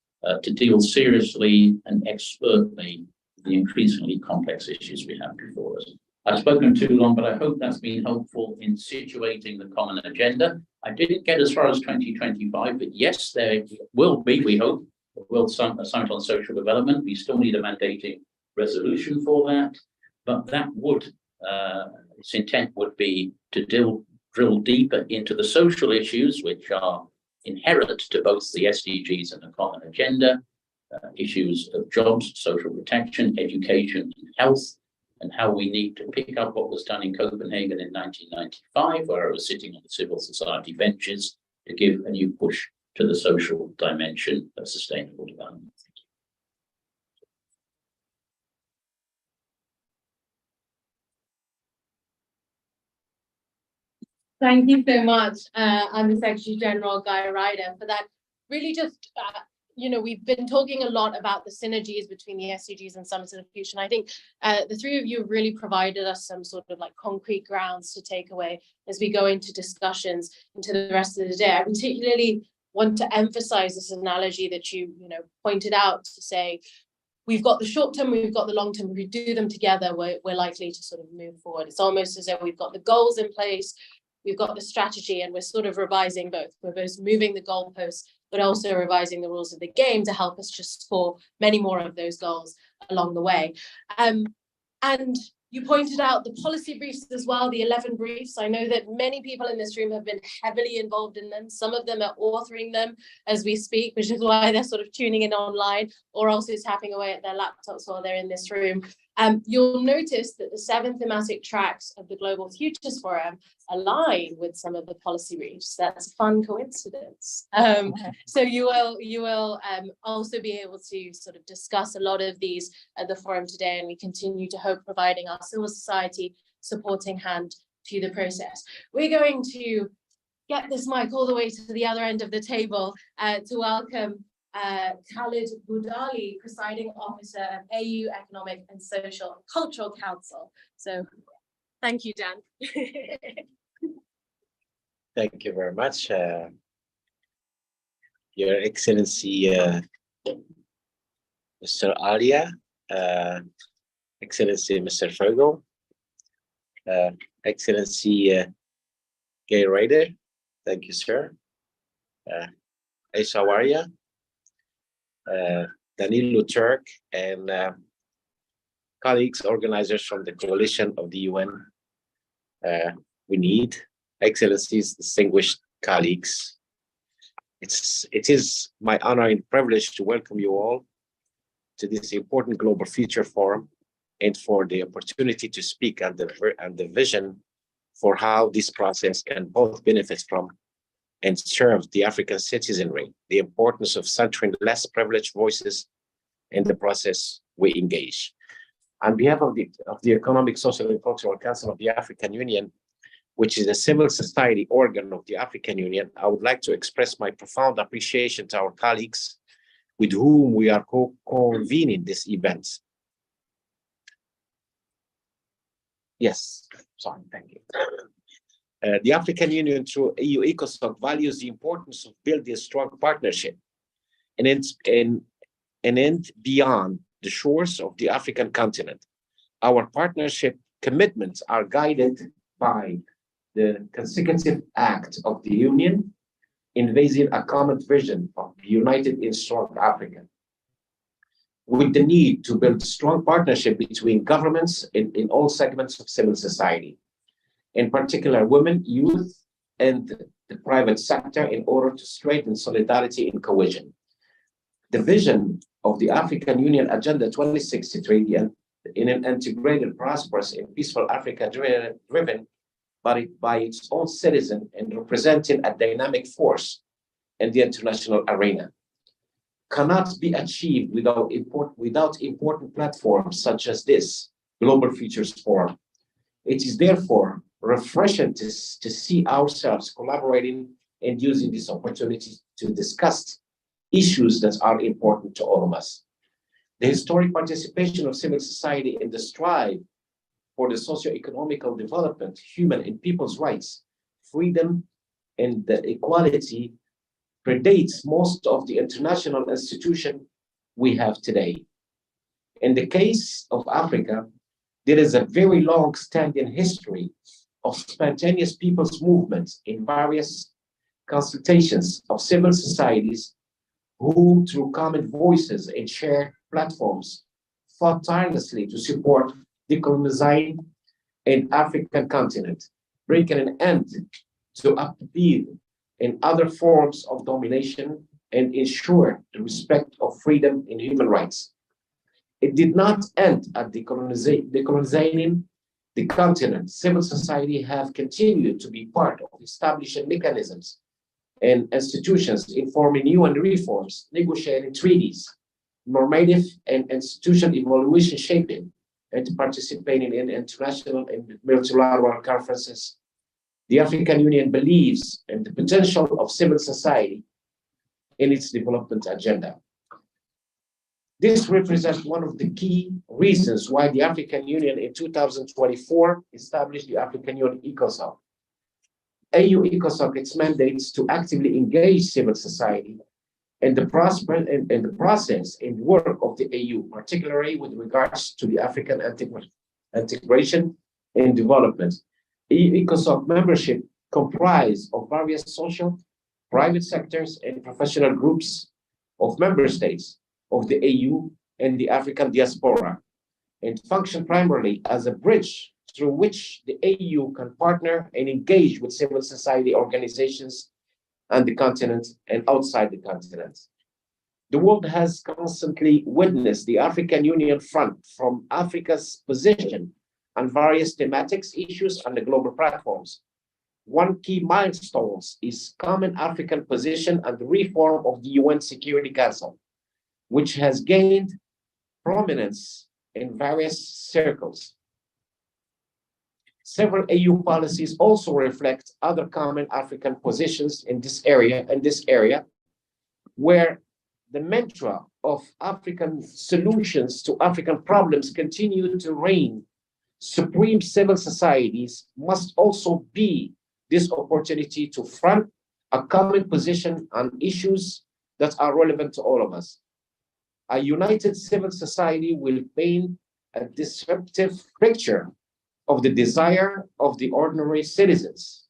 to deal seriously and expertly with the increasingly complex issues we have before us. I've spoken too long, but I hope that's been helpful in situating the common agenda. I didn't get as far as 2025, but yes, there will be, we hope, a World Summit on Social Development. We still need a mandating resolution for that, but that would, its intent would be to drill deeper into the social issues which are inherent to both the SDGs and the common agenda, issues of jobs, social protection, education, and health, and how we need to pick up what was done in Copenhagen in 1995, where I was sitting on the civil society benches to give a new push to the social dimension of sustainable development. Thank you so much, Under Secretary General Guy Ryder, for that. Really just, we've been talking a lot about the synergies between the SDGs and Summit of the Future. And I think the three of you have really provided us some sort of like concrete grounds to take away as we go into discussions into the rest of the day. I particularly want to emphasize this analogy that you pointed out to say, we've got the short term, we've got the long term. If we do them together, we're likely to sort of move forward. It's almost as though we've got the goals in place, we've got the strategy, and we're sort of revising both. We're both moving the goalposts, but also revising the rules of the game to help us just score many more of those goals along the way. And you pointed out the policy briefs as well, the 11 briefs. I know that many people in this room have been heavily involved in them. Some of them are authoring them as we speak, which is why they're sort of tuning in online or also tapping away at their laptops while they're in this room. You'll notice that the 7 thematic tracks of the Global Futures Forum align with some of the policy briefs. That's a fun coincidence. So you will also be able to sort of discuss a lot of these at the forum today, and we continue to hope providing our civil society supporting hand to the process. We're going to get this mic all the way to the other end of the table to welcome Khalid Boudali, Presiding Officer of AU Economic and Social and Cultural Council. So thank you, Dan. Thank you very much. Your Excellency, Mr. Alia, Excellency, Mr. Fergal, Excellency Gay Ryder, thank you, sir. Aisha Waria, Danilo Turk, and colleagues, organizers from the coalition of the UN. We need, Excellencies, distinguished colleagues. It is my honor and privilege to welcome you all to this important Global Future Forum and for the opportunity to speak on the vision for how this process can both benefit from and serve the African citizenry, the importance of centering less privileged voices in the process we engage. On behalf of the Economic, Social, and Cultural Council of the African Union, which is a civil society organ of the African Union, I would like to express my profound appreciation to our colleagues with whom we are co-convening this event. Yes, sorry, thank you. The African Union through EU ECOSOC values the importance of building a strong partnership and an end beyond the shores of the African continent. Our partnership commitments are guided by the consecutive act of the Union, invading a common vision of united in strong Africa, with the need to build strong partnership between governments in all segments of civil society, in particular women, youth, and the private sector, in order to strengthen solidarity and cohesion. The vision of the African Union Agenda 2063, in an integrated, prosperous, and peaceful Africa driven by its own citizen and representing a dynamic force in the international arena, cannot be achieved without important platforms such as this Global Futures Forum. It is therefore refreshing to see ourselves collaborating and using this opportunity to discuss issues that are important to all of us. The historic participation of civil society in the strive for the socio-economical development, human and people's rights, freedom, and the equality predates most of the international institutions we have today. In the case of Africa, there is a very long-standing history of spontaneous people's movements in various consultations of civil societies who, through common voices and shared platforms, fought tirelessly to support decolonizing an African continent, bringing an end to apartheid and other forms of domination, and ensure the respect of freedom and human rights. It did not end at decolonizing the continent. Civil society have continued to be part of establishing mechanisms and institutions informing UN reforms, negotiating treaties, normative and institutional evaluation shaping, and participating in international and multilateral conferences. The African Union believes in the potential of civil society in its development agenda. This represents one of the key reasons why the African Union in 2024 established the African Union ECOSOC. AU ECOSOC, its mandates to actively engage civil society in the process and work of the AU, particularly with regards to the African integration and development. EU ECOSOC membership comprise of various social, private sectors, and professional groups of member states of the AU and the African diaspora, and function primarily as a bridge through which the AU can partner and engage with civil society organizations on the continent and outside the continent. The world has constantly witnessed the African Union front from Africa's position on various thematics issues on the global platforms. One key milestone is common African position on the reform of the UN Security Council, which has gained prominence in various circles. Several AU policies also reflect other common African positions in this area, where the mantra of African solutions to African problems continue to reign. Supreme civil societies must also be this opportunity to front a common position on issues that are relevant to all of us. A united civil society will paint a descriptive picture of the desire of the ordinary citizens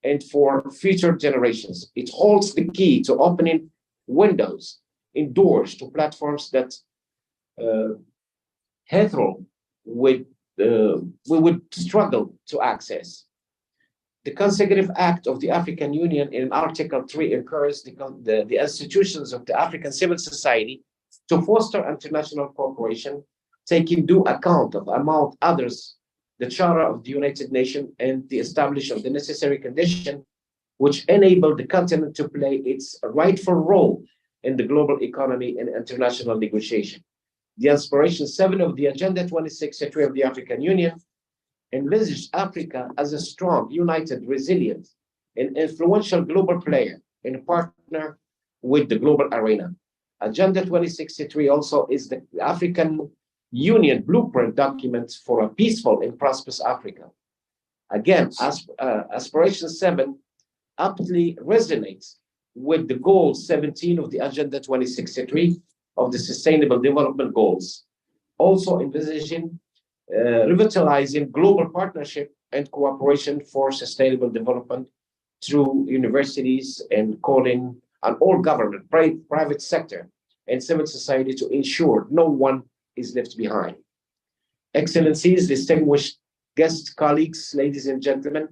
and for future generations. It holds the key to opening windows and doors to platforms that hitherto we would struggle to access. The Consecutive Act of the African Union in Article 3 encourages the institutions of the African civil society to foster international cooperation, taking due account of, among others, the Charter of the United Nations and the establishment of the necessary condition which enable the continent to play its rightful role in the global economy and international negotiation. The Inspiration 7 of the Agenda 2063 of the African Union envisages Africa as a strong, united, resilient, and influential global player and partner with the global arena. Agenda 2063 also is the African Union blueprint document for a peaceful and prosperous Africa. Again, Aspiration 7 aptly resonates with the goal 17 of the Agenda 2063, of the Sustainable Development Goals, also envisaging revitalizing global partnership and cooperation for sustainable development through universities and calling on all government, private sector, and civil society to ensure no one is left behind. Excellencies, distinguished guests, colleagues, ladies and gentlemen,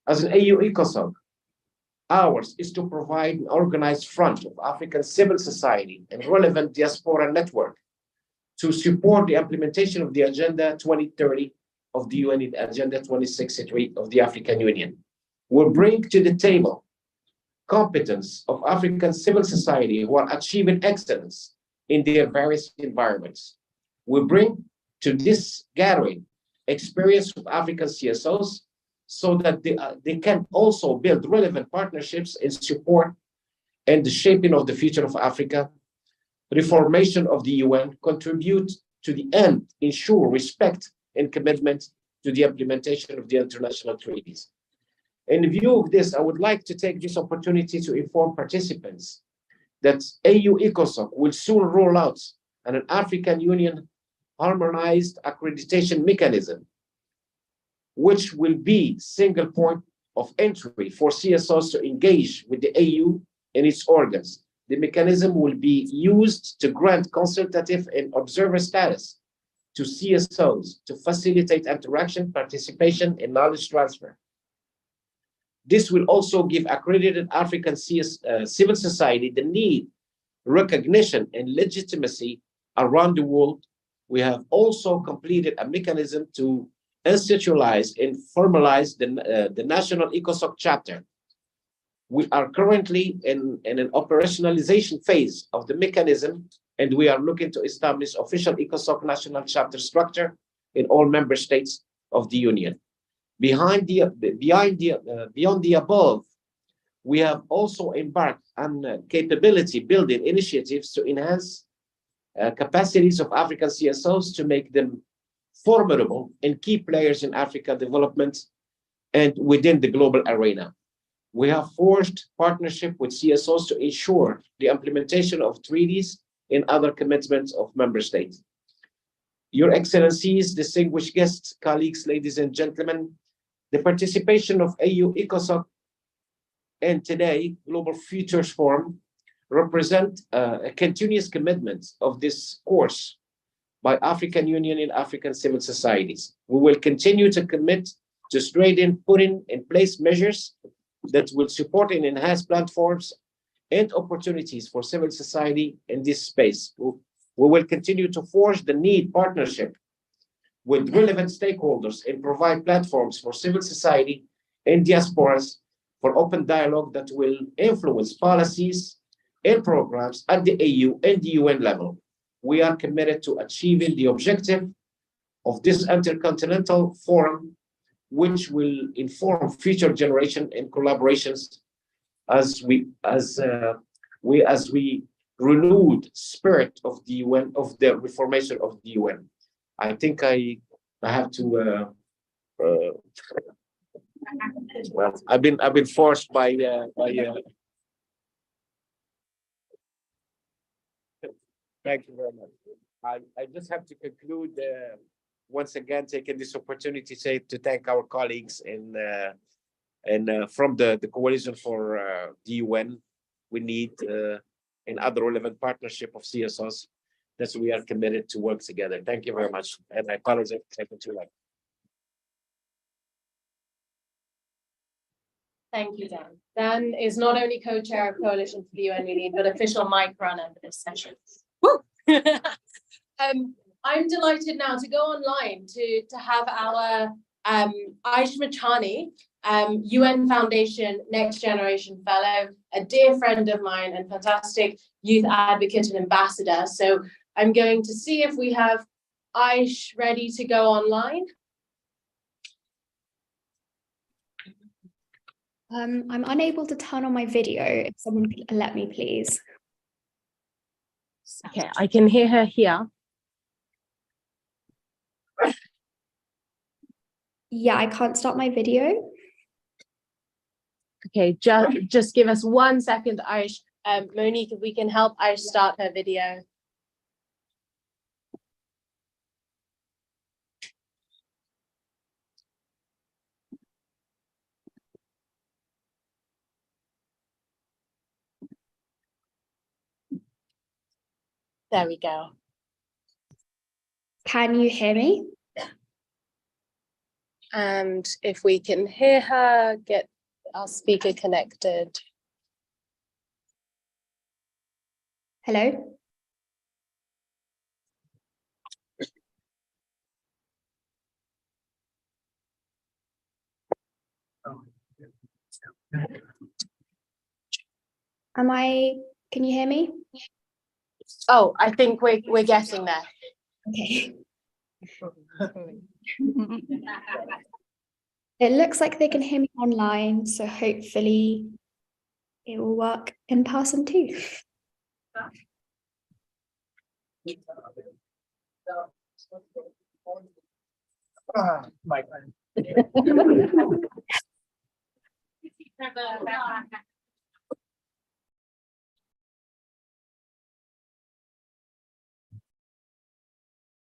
as an AU ECOSOC, ours is to provide an organized front of African civil society and relevant diaspora network to support the implementation of the Agenda 2030 of the UN and Agenda 2063 of the African Union. Will bring to the table competence of African civil society who are achieving excellence in their various environments. We bring to this gathering experience of African CSOs so that they can also build relevant partnerships in support and the shaping of the future of Africa, reformation of the UN, contribute to the end, ensure respect and commitment to the implementation of the international treaties. In view of this, I would like to take this opportunity to inform participants that AU ECOSOC will soon roll out an African Union harmonized accreditation mechanism, which will be single point of entry for CSOs to engage with the AU and its organs. The mechanism will be used to grant consultative and observer status to CSOs to facilitate interaction, participation, and knowledge transfer. This will also give accredited African civil society the need, recognition, and legitimacy around the world. We have also completed a mechanism to institutionalize and formalize the national ECOSOC chapter. We are currently in an operationalization phase of the mechanism, and we are looking to establish official ECOSOC national chapter structure in all member states of the Union. Beyond the above, we have also embarked on capability building initiatives to enhance capacities of African CSOs to make them formidable and key players in Africa development and within the global arena. We have forged partnership with CSOs to ensure the implementation of treaties and other commitments of member states. Your Excellencies, distinguished guests, colleagues, ladies and gentlemen, the participation of AU ECOSOC and today Global Futures Forum represent a continuous commitment of this course by African Union and African civil societies. We will continue to commit to putting in place measures that will support and enhance platforms and opportunities for civil society in this space. We will continue to forge the need partnership with relevant stakeholders and provide platforms for civil society and diasporas for open dialogue that will influence policies and programs at the AU and the UN level. We are committed to achieving the objective of this intercontinental forum, which will inform future generation and collaborations as we renewed spirit of the UN, of the reformation of the UN. I think I have to. Well, I've been forced by. Thank you very much. I just have to conclude once again, taking this opportunity to thank our colleagues and from the coalition for the UN. We need and other relevant partnership of CSOs that we are committed to work together. Thank you very much. And I apologize for taking too long. Thank you, Dan. Dan is not only co-chair of Coalition for the UN We Need, but official mic runner for this session. Woo! I'm delighted now to go online to have our Aish Machani, UN Foundation Next Generation Fellow, a dear friend of mine and fantastic youth advocate and ambassador. So I'm going to see if we have Aish ready to go online. I'm unable to turn on my video. If someone could let me, please. Okay, I can hear her here. Yeah, I can't start my video. Okay, just give us 1 second, Aish. Monique, if we can help Aish start her video. There we go. Can you hear me? And if we can hear her, get our speaker connected. Hello? Can you hear me? Oh, I think we're getting there. Okay. It looks like they can hear me online, so hopefully it will work in person too.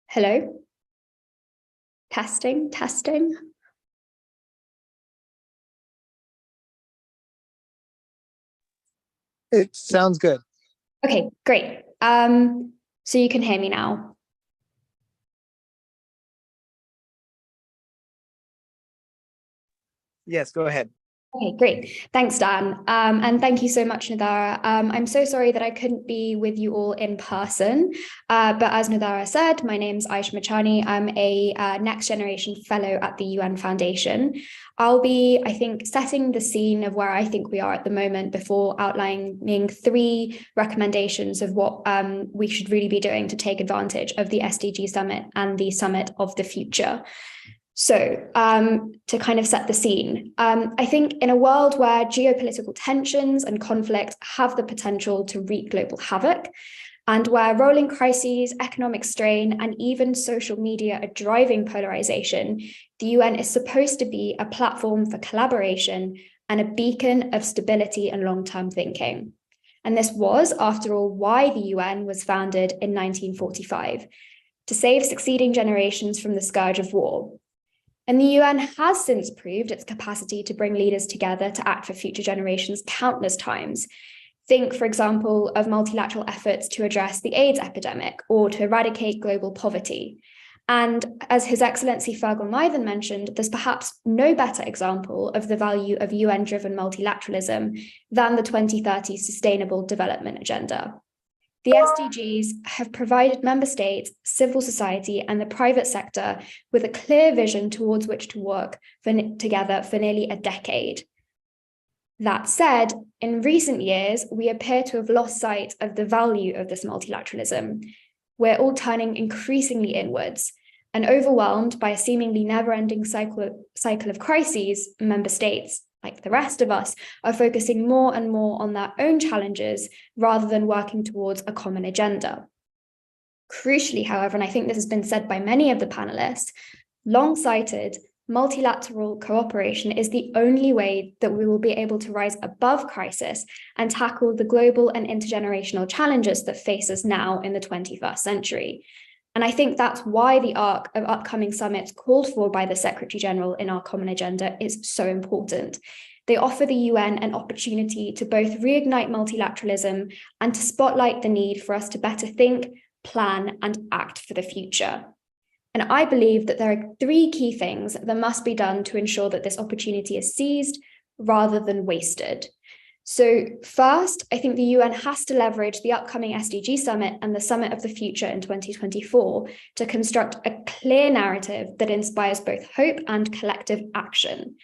Hello? Testing, testing. It sounds good. Okay, great. So you can hear me now. Yes, go ahead. Okay, great. Thanks, Dan. And thank you so much, Nadara. I'm so sorry that I couldn't be with you all in person. But as Nadara said, my name's Aisha Machani. I'm a Next Generation Fellow at the UN Foundation. I'll be, I think, setting the scene of where I think we are at the moment before outlining 3 recommendations of what we should really be doing to take advantage of the SDG Summit and the Summit of the Future. So to kind of set the scene, I think in a world where geopolitical tensions and conflict have the potential to wreak global havoc, and where rolling crises, economic strain, and even social media are driving polarization, the UN is supposed to be a platform for collaboration and a beacon of stability and long-term thinking. And this was, after all, why the UN was founded in 1945, to save succeeding generations from the scourge of war. And the UN has since proved its capacity to bring leaders together to act for future generations countless times. Think, for example, of multilateral efforts to address the AIDS epidemic or to eradicate global poverty. And as His Excellency Fergal Nythen mentioned, there's perhaps no better example of the value of UN-driven multilateralism than the 2030 Sustainable Development Agenda. The SDGs have provided member states, civil society, and the private sector with a clear vision towards which to work together for nearly a decade. That said, in recent years, we appear to have lost sight of the value of this multilateralism. We're all turning increasingly inwards, and overwhelmed by a seemingly never-ending cycle of crises, member states, like the rest of us, are focusing more and more on their own challenges rather than working towards a common agenda. Crucially, however, and I think this has been said by many of the panelists, long-sighted, multilateral cooperation is the only way that we will be able to rise above crisis and tackle the global and intergenerational challenges that face us now in the 21st century. And I think that's why the arc of upcoming summits called for by the Secretary General in our common agenda is so important. They offer the UN an opportunity to both reignite multilateralism and to spotlight the need for us to better think, plan, and act for the future. And I believe that there are 3 key things that must be done to ensure that this opportunity is seized rather than wasted. So first, I think the UN has to leverage the upcoming SDG Summit and the Summit of the Future in 2024 to construct a clear narrative that inspires both hope and collective action.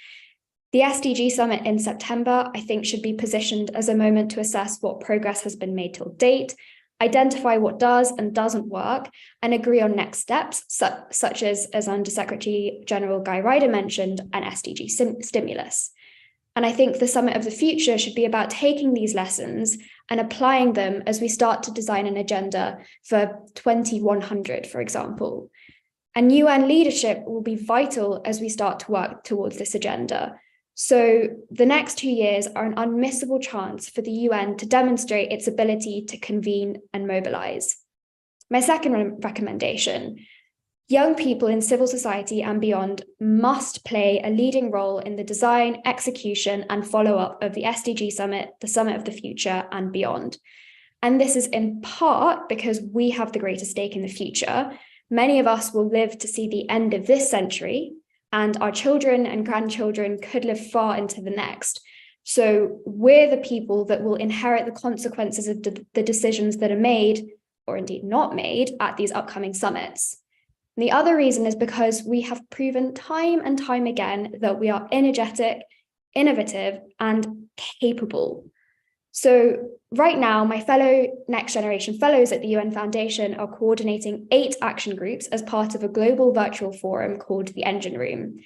The SDG Summit in September, I think, should be positioned as a moment to assess what progress has been made till date, identify what does and doesn't work, and agree on next steps, such as Under Secretary General Guy Ryder mentioned, an SDG stimulus. And I think the Summit of the Future should be about taking these lessons and applying them as we start to design an agenda for 2100, for example. And UN leadership will be vital as we start to work towards this agenda. So the next 2 years are an unmissable chance for the UN to demonstrate its ability to convene and mobilize. My second recommendation: young people in civil society and beyond must play a leading role in the design, execution, and follow-up of the SDG Summit, the Summit of the Future, and beyond. And this is in part because we have the greatest stake in the future. Many of us will live to see the end of this century, and our children and grandchildren could live far into the next. So we're the people that will inherit the consequences of the decisions that are made, or indeed not made, at these upcoming summits. And the other reason is because we have proven time and time again that we are energetic, innovative, and capable. So right now, my fellow Next Generation Fellows at the UN Foundation are coordinating 8 action groups as part of a global virtual forum called the Engine Room.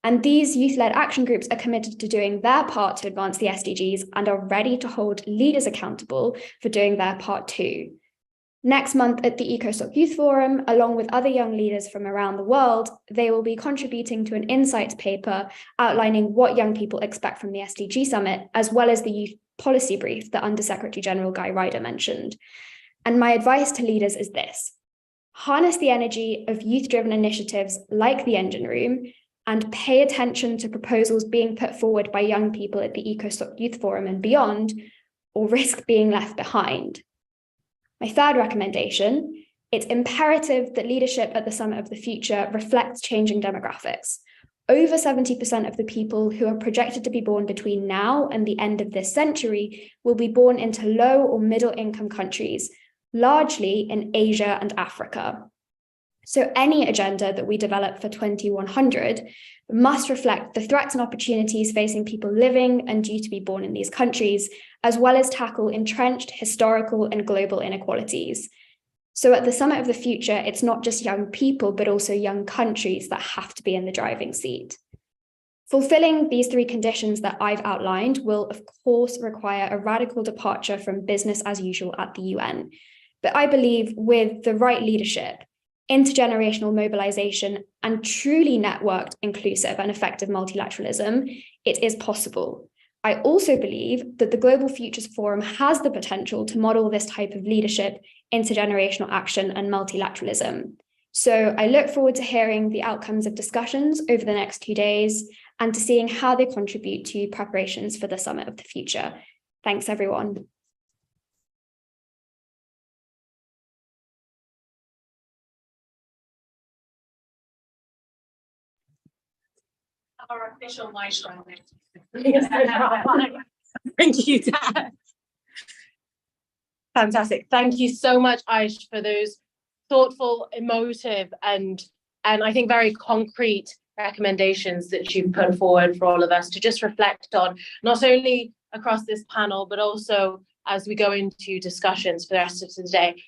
And these youth-led action groups are committed to doing their part to advance the SDGs and are ready to hold leaders accountable for doing their part too. Next month at the EcoSoc Youth Forum, along with other young leaders from around the world, they will be contributing to an insights paper outlining what young people expect from the SDG Summit, as well as the youth policy brief that Under-Secretary General Guy Ryder mentioned. And my advice to leaders is this: harness the energy of youth-driven initiatives like the Engine Room and pay attention to proposals being put forward by young people at the EcoSoc Youth Forum and beyond, or risk being left behind. My third recommendation: it's imperative that leadership at the Summit of the Future reflects changing demographics. Over 70% of the people who are projected to be born between now and the end of this century will be born into low or middle income countries, largely in Asia and Africa. So any agenda that we develop for 2100 must reflect the threats and opportunities facing people living and due to be born in these countries, as well as tackle entrenched historical and global inequalities. So at the Summit of the Future, it's not just young people, but also young countries that have to be in the driving seat. Fulfilling these 3 conditions that I've outlined will, of course, require a radical departure from business as usual at the UN. But I believe with the right leadership, intergenerational mobilization, and truly networked, inclusive, and effective multilateralism, it is possible. I also believe that the Global Futures Forum has the potential to model this type of leadership, intergenerational action, and multilateralism. So I look forward to hearing the outcomes of discussions over the next 2 days and to seeing how they contribute to preparations for the Summit of the Future. Thanks, everyone. Our official milestone. Thank you, Dan. Fantastic. Thank you so much, Aish, for those thoughtful, emotive, and I think very concrete recommendations that you've put forward for all of us to just reflect on, not only across this panel, but also as we go into discussions for the rest of the day.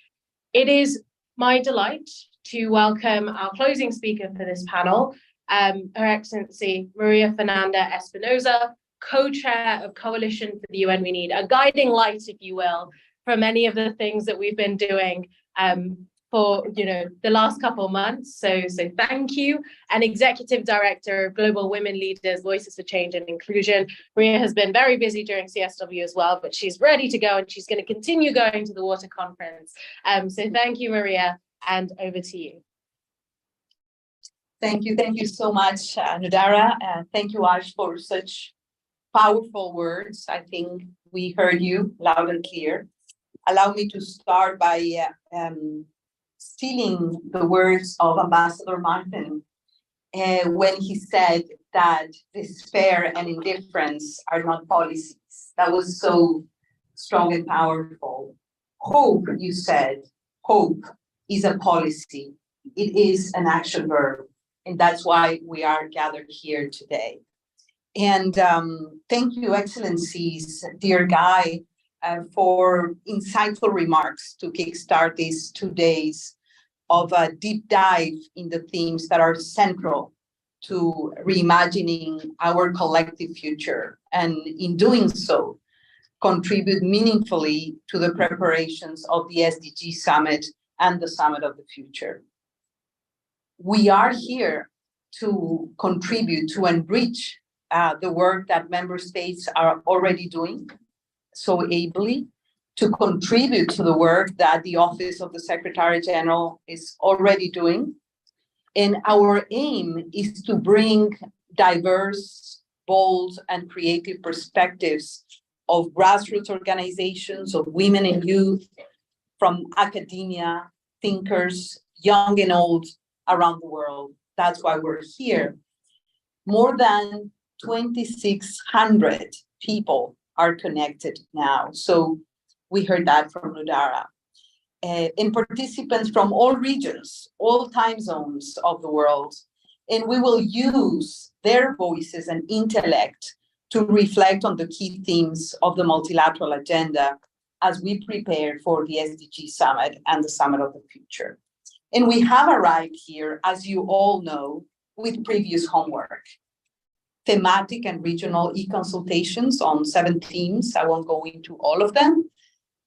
It is my delight to welcome our closing speaker for this panel, Her Excellency Maria Fernanda Espinosa, co-chair of Coalition for the UN We Need, a guiding light, if you will, for many of the things that we've been doing for the last couple of months. So thank you. And Executive Director of Global Women Leaders, Voices for Change and Inclusion. Maria has been very busy during CSW as well, but she's ready to go and she's going to continue going to the Water Conference. So thank you, Maria, and over to you. Thank you so much, Nudara. Thank you, Aish, for such powerful words. I think we heard you loud and clear. Allow me to start by stealing the words of Ambassador Martin when he said that despair and indifference are not policies. That was so strong and powerful. Hope, you said, hope is a policy. It is an action verb. And that's why we are gathered here today. And thank you, Excellencies, dear Guy, for insightful remarks to kickstart these 2 days of a deep dive in the themes that are central to reimagining our collective future. And in doing so, contribute meaningfully to the preparations of the SDG Summit and the Summit of the Future. We are here to contribute to enrich the work that member states are already doing so ably, to contribute to the work that the Office of the Secretary General is already doing. And our aim is to bring diverse, bold, and creative perspectives of grassroots organizations, of women and youth, from academia, thinkers, young and old around the world. That's why we're here. More than 2,600 people are connected now. So we heard that from Nudara. And participants from all regions, all time zones of the world. And we will use their voices and intellect to reflect on the key themes of the multilateral agenda as we prepare for the SDG Summit and the Summit of the Future. And we have arrived here, as you all know, with previous homework. Thematic and regional e-consultations on 7 themes. I won't go into all of them,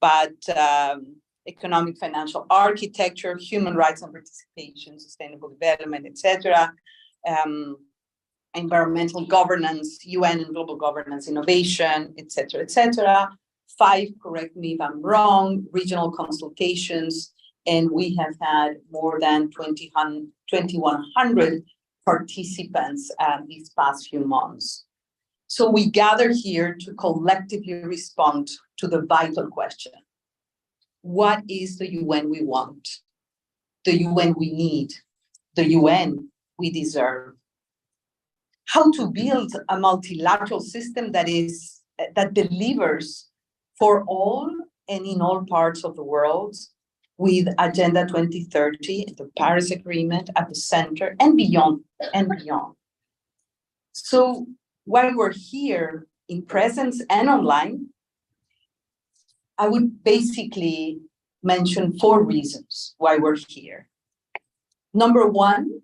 but economic financial architecture, human rights and participation, sustainable development, etc. Environmental governance, UN and global governance, innovation, etc., etc. 5, correct me if I'm wrong, regional consultations, and we have had more than 2,100 participants these past few months. So we gather here to collectively respond to the vital question. What is the UN we want? The UN we need? The UN we deserve? How to build a multilateral system that delivers for all and in all parts of the world, with Agenda 2030, the Paris Agreement at the center, and beyond, and beyond. So while we're here in presence and online, I would basically mention 4 reasons why we're here. Number 1,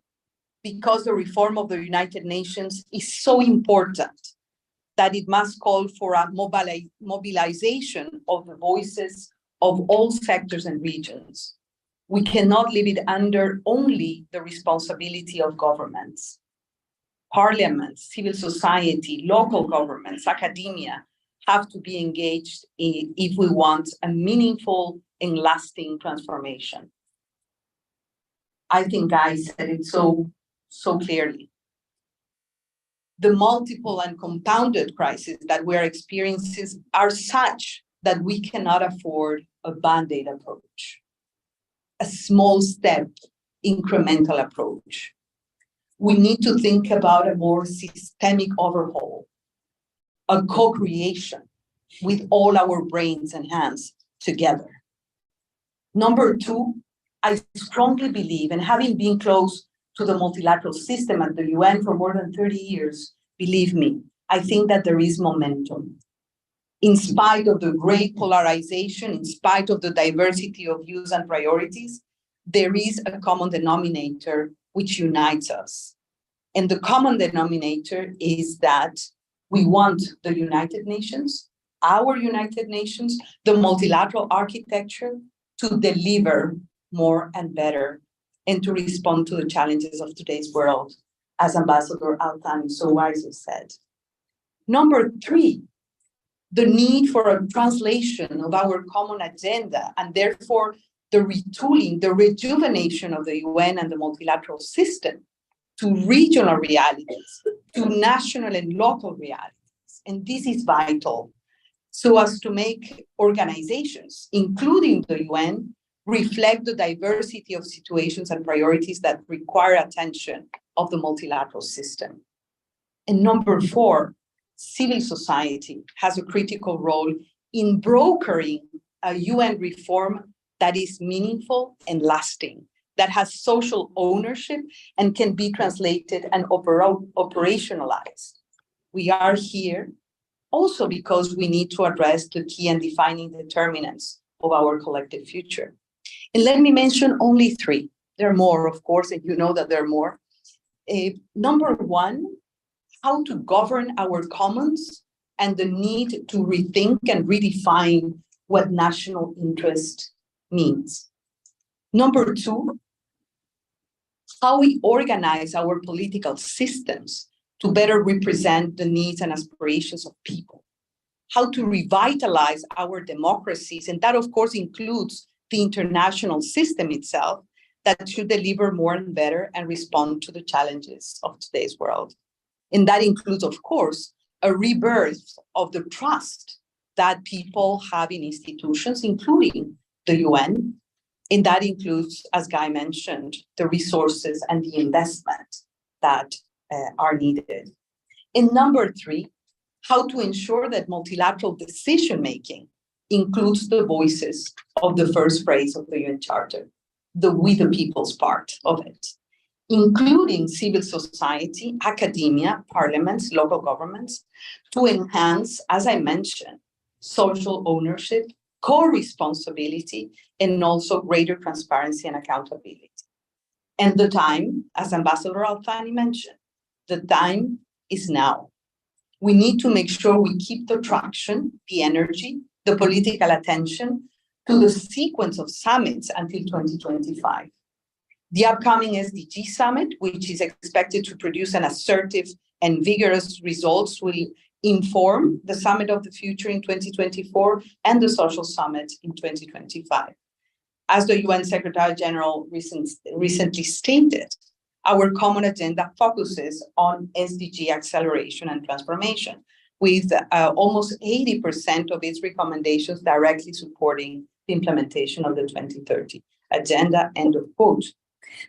because the reform of the United Nations is so important that it must call for a mobilization of the voices of all sectors and regions. We cannot leave it under only the responsibility of governments. Parliaments, civil society, local governments, academia have to be engaged if we want a meaningful and lasting transformation. I think Guy said it so clearly. The multiple and compounded crises that we're experiencing are such that we cannot afford a Band-Aid approach, a small step, incremental approach. We need to think about a more systemic overhaul, a co-creation with all our brains and hands together. Number 2, I strongly believe, and having been close to the multilateral system at the UN for more than 30 years, believe me, I think that there is momentum. In spite of the great polarization, in spite of the diversity of views and priorities, there is a common denominator which unites us. And the common denominator is that we want the United Nations, our United Nations, the multilateral architecture to deliver more and better and to respond to the challenges of today's world, as Ambassador Al-Thani so wisely said. Number 3, the need for a translation of our common agenda, and therefore the retooling, the rejuvenation of the UN and the multilateral system to regional realities, to national and local realities. And this is vital so as to make organizations, including the UN, reflect the diversity of situations and priorities that require attention of the multilateral system. And number 4, civil society has a critical role in brokering a UN reform that is meaningful and lasting, that has social ownership and can be translated and operationalized. We are here also because we need to address the key and defining determinants of our collective future. And let me mention only 3. There are more, of course, and you know that there are more. Number 1, how to govern our commons and the need to rethink and redefine what national interest means. Number 2, how we organize our political systems to better represent the needs and aspirations of people. How to revitalize our democracies, and that of course includes the international system itself that should deliver more and better and respond to the challenges of today's world. And that includes, of course, a rebirth of the trust that people have in institutions, including the UN. And that includes, as Guy mentioned, the resources and the investment that are needed. And number three, how to ensure that multilateral decision-making includes the voices of the first phrase of the UN Charter, the we the people's part of it, including civil society, academia, parliaments, local governments, to enhance, as I mentioned, social ownership, co-responsibility, and also greater transparency and accountability. And the time, as Ambassador Alfani mentioned, the time is now. We need to make sure we keep the traction, the energy, the political attention to the sequence of summits until 2025. The upcoming SDG summit, which is expected to produce an assertive and vigorous results, will inform the summit of the future in 2024 and the social summit in 2025. As the UN Secretary General recently stated, our common agenda focuses on SDG acceleration and transformation, with almost 80% of its recommendations directly supporting the implementation of the 2030 agenda, end of quote.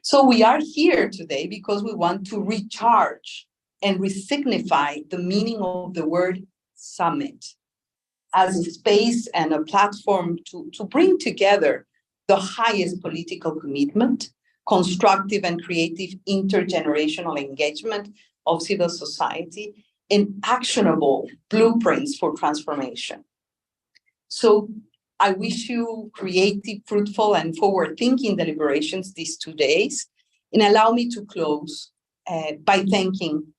So we are here today because we want to recharge and resignify the meaning of the word summit as a space and a platform to bring together the highest political commitment, constructive and creative intergenerational engagement of civil society, and actionable blueprints for transformation. So I wish you creative, fruitful, and forward-thinking deliberations these 2 days, and allow me to close by thanking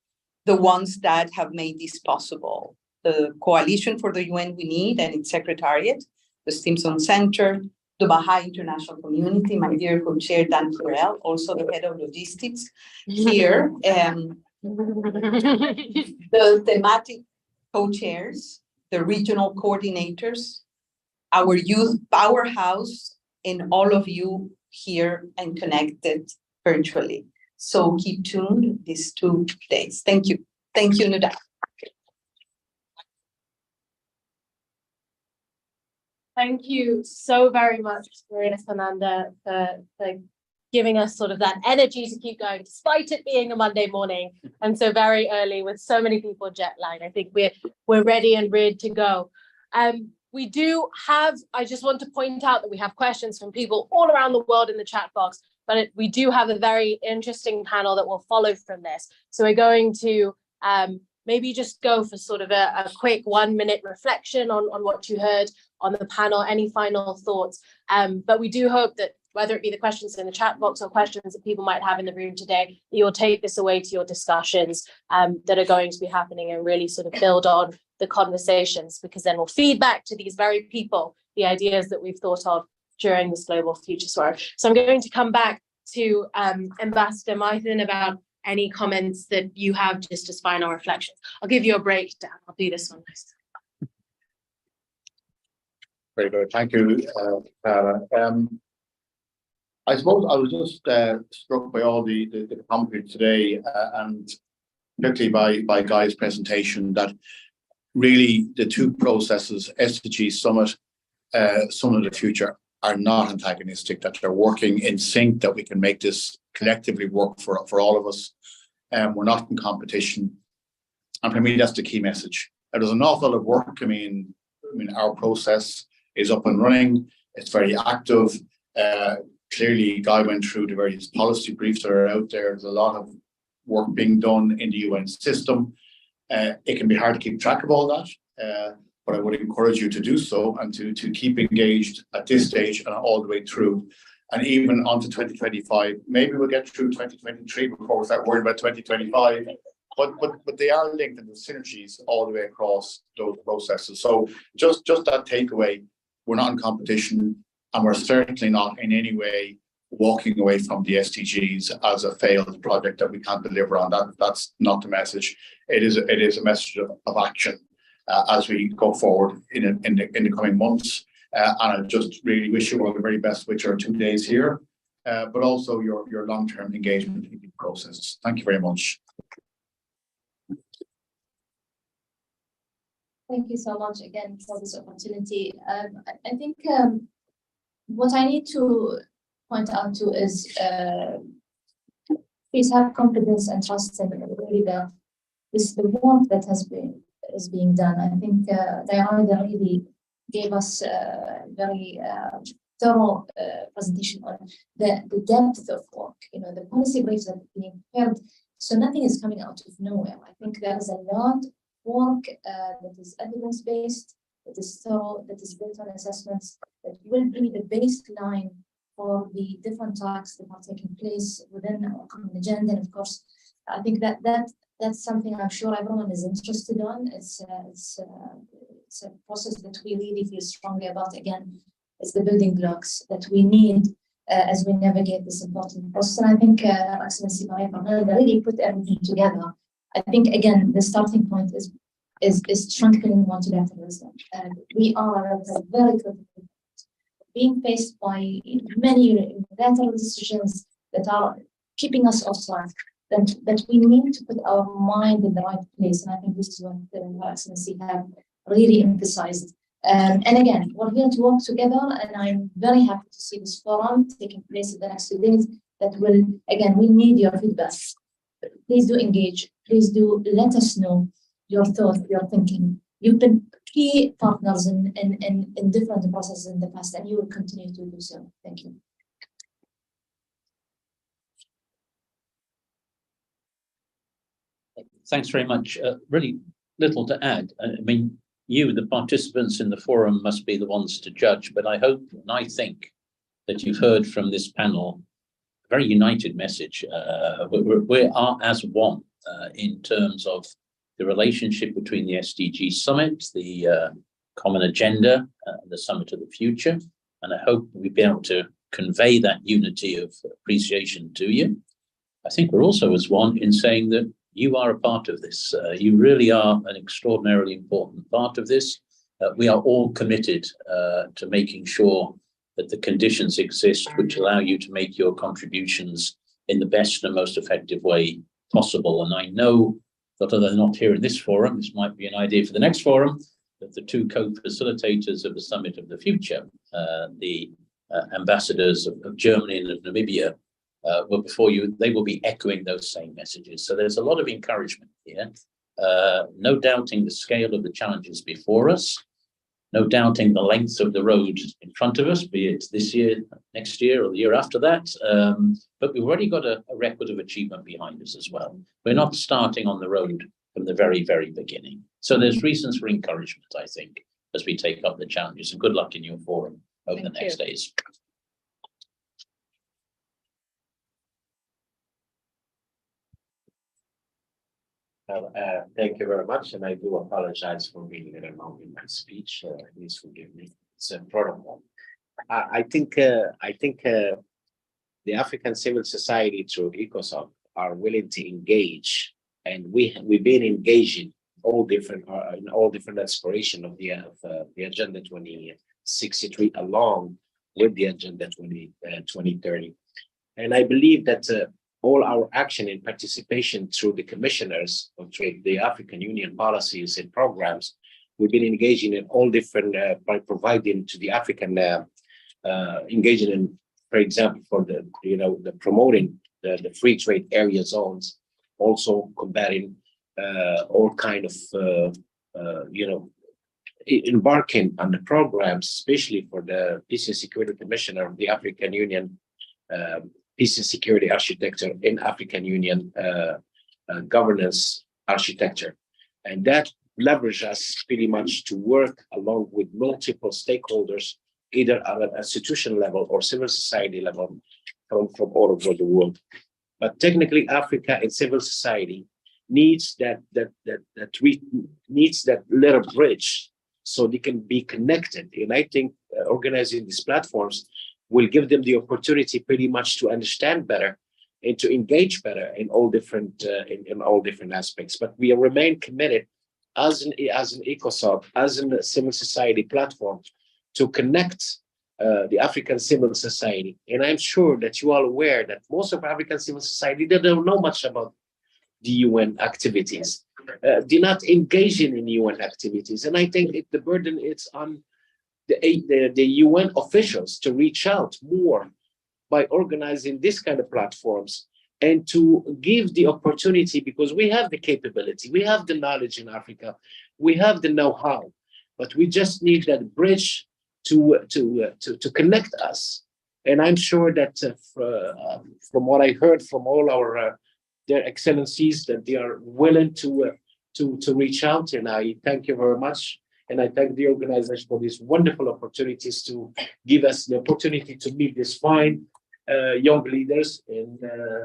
the ones that have made this possible. The Coalition for the UN We Need and its Secretariat, the Stimson Center, the Baha'i International Community, my dear co-chair Dan Florell, also the head of logistics here, the thematic co-chairs, the regional coordinators, our youth powerhouse, and all of you here and connected virtually. So keep tuned these 2 days. Thank you. Thank you, Nuda. Thank you so very much, Maria Fernanda, for giving us sort of that energy to keep going, despite it being a Monday morning and so very early with so many people jet lagged. I think we're ready and ready to go. We do have, I just want to point out that we have questions from people all around the world in the chat box, but we do have a very interesting panel that will follow from this. So we're going to maybe just go for sort of a quick 1 minute reflection on what you heard on the panel, any final thoughts. But we do hope that whether it be the questions in the chat box or questions that people might have in the room today, that you'll take this away to your discussions that are going to be happening and really sort of build on the conversations, because then we'll feed back to these very people the ideas that we've thought of during this Global Futures Forum. So I'm going to come back to Ambassador Mython about any comments that you have just as final reflections. I'll give you a break, Dan. I'll do this one next. Very good. Thank you, Clara. I suppose I was just struck by all the comments today, and particularly by Guy's presentation, that really the 2 processes, SDG Summit, Summit of the Future, are not antagonistic, that they're working in sync, that we can make this collectively work for all of us. We're not in competition. And for me, that's the key message. There's an awful lot of work. I mean, our process is up and running. It's very active. Clearly, Guy went through the various policy briefs that are out there. There's a lot of work being done in the UN system. It can be hard to keep track of all that, but I would encourage you to do so and to keep engaged at this stage and all the way through. And even onto 2025, maybe we'll get through 2023 before we start worrying about 2025. But they are linked in the synergies all the way across those processes. So just that takeaway, we're not in competition, and we're certainly not in any way walking away from the SDGs as a failed project that we can't deliver on. That's not the message. It is a message of action as we go forward in the coming months. And I just really wish you all the very best with your 2 days here, but also your long-term engagement in the process. Thank you very much. Thank you so much again for this opportunity. I think what I need to point out to is please have confidence and trust in really the work that is being done. I think they really gave us very thorough presentation on the depth of work, the policy briefs that are being prepared. So nothing is coming out of nowhere. I think there is a lot of work that is evidence-based, that is thorough, that is built on assessments, that will be the baseline for the different talks that are taking place within our common agenda. And of course, I think that's something I'm sure everyone is interested on. It's a process that we really feel strongly about. Again, it's the building blocks that we need as we navigate this important process. And I think Excellency Maria Fernanda really put everything together. I think again the starting point is strengthening multilateralism. We are at a very critical point, being faced by many unilateral decisions that are keeping us off track. That we need to put our mind in the right place, and I think this is what Her Excellency have really emphasized. And again, we're here to work together, and I'm very happy to see this forum taking place in the next 2 days. That will, again, we need your feedback. Please do engage. Please do let us know your thoughts, your thinking. You've been key partners in different processes in the past, and you will continue to do so. Thank you. Thanks very much. Really little to add. I mean, you, the participants in the forum, must be the ones to judge, but I hope and I think that you've heard from this panel a very united message. We are as one in terms of the relationship between the SDG Summit, the Common Agenda, the Summit of the Future, and I hope we'll be able to convey that unity of appreciation to you. I think we're also as one in saying that you are a part of this. You really are an extraordinarily important part of this. We are all committed to making sure that the conditions exist which allow you to make your contributions in the best and most effective way possible. And I know that although they're not here in this forum, this might be an idea for the next forum, that the two co-facilitators of the Summit of the Future, the ambassadors of Germany and of Namibia, well, before you, they will be echoing those same messages. So there's a lot of encouragement here. No doubting the scale of the challenges before us, no doubting the length of the road in front of us, be it this year, next year, or the year after that. But we've already got a record of achievement behind us as well. We're not starting on the road from the very, very beginning. So there's reasons for encouragement, I think, as we take up the challenges. And good luck in your forum over the next days. Thank you very much, and I do apologize for being a little long in my speech. Please forgive me. It's a protocol. I think the African civil society through ECOSOC are willing to engage, and we've been engaging in all different aspiration of the Agenda 2063 along with the Agenda 2030, and I believe that. All our action and participation through the commissioners of the African Union policies and programs, we've been engaging in all different, by providing to the African, engaging in, for example, for the promoting the free trade area zones, also combating all kind of, embarking on the programs, especially for the Peace and Security Commissioner of the African Union, Peace and Security Architecture in African Union governance architecture. And that leverages us pretty much to work along with multiple stakeholders, either at an institutional level or civil society level from all over the world. But technically, Africa and civil society needs that little bridge so they can be connected. And I think organizing these platforms will give them the opportunity pretty much to understand better and to engage better in all different in all different aspects. But we remain committed as an ECOSOC, as a civil society platform, to connect the African civil society. And I'm sure that you are aware that most of African civil society, they don't know much about the UN activities. do not engage in UN activities. And I think the burden is on the UN officials to reach out more by organizing this kind of platforms and to give the opportunity, because we have the capability, we have the knowledge in Africa, we have the know-how, but we just need that bridge to connect us. And I'm sure that from what I heard from all our their excellencies, that they are willing to reach out. And I thank you very much. And I thank the organization for these wonderful opportunities to give us the opportunity to meet these fine young leaders, and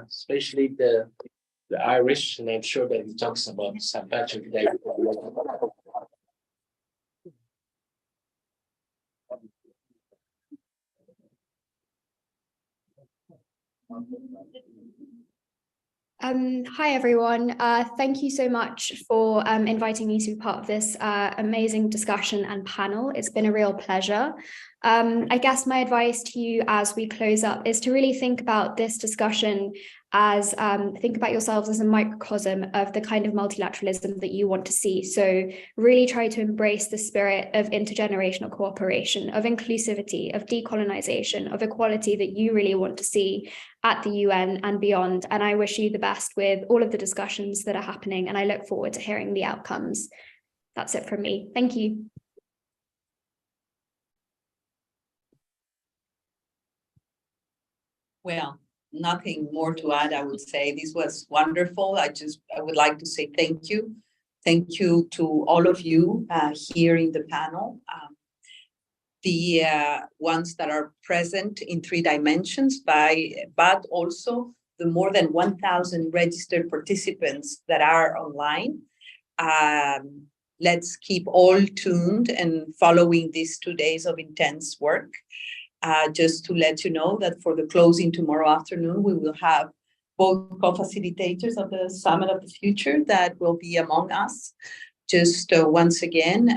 especially the Irish. And I'm sure that he talks about St. Patrick's Day. Hi everyone. Thank you so much for inviting me to be part of this amazing discussion and panel. It's been a real pleasure. I guess my advice to you as we close up is to really think about this discussion as think about yourselves as a microcosm of the kind of multilateralism that you want to see. So really try to embrace the spirit of intergenerational cooperation, of inclusivity, of decolonization, of equality that you really want to see at the UN and beyond. And I wish you the best with all of the discussions that are happening, and I look forward to hearing the outcomes. That's it from me. Thank you. Well, nothing more to add, I would say. This was wonderful. I would like to say thank you. Thank you to all of you here in the panel. The ones that are present in 3 dimensions, but also the more than 1,000 registered participants that are online. Let's keep all tuned and following these 2 days of intense work. Just to let you know that for the closing tomorrow afternoon, we will have both co-facilitators of the Summit of the Future that will be among us. Just once again,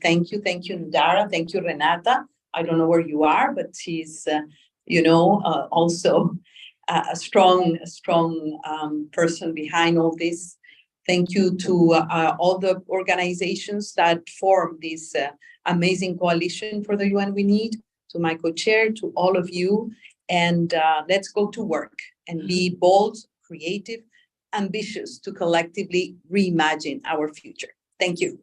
thank you, Ndara, thank you, Renata. I don't know where you are, but she's, also a strong person behind all this. Thank you to all the organizations that form this amazing coalition for the UN We Need, to my co-chair, to all of you, and let's go to work and be bold, creative, ambitious to collectively reimagine our future. Thank you.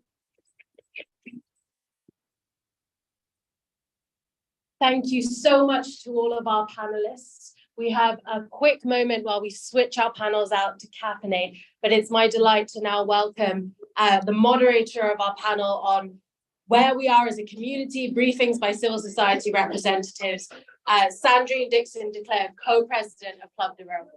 Thank you so much to all of our panelists. We have a quick moment while we switch our panels out to caffeinate, but it's my delight to now welcome the moderator of our panel on where we are as a community, briefings by civil society representatives, Sandrine Dixon-DeClaire, co-president of Club de Rome.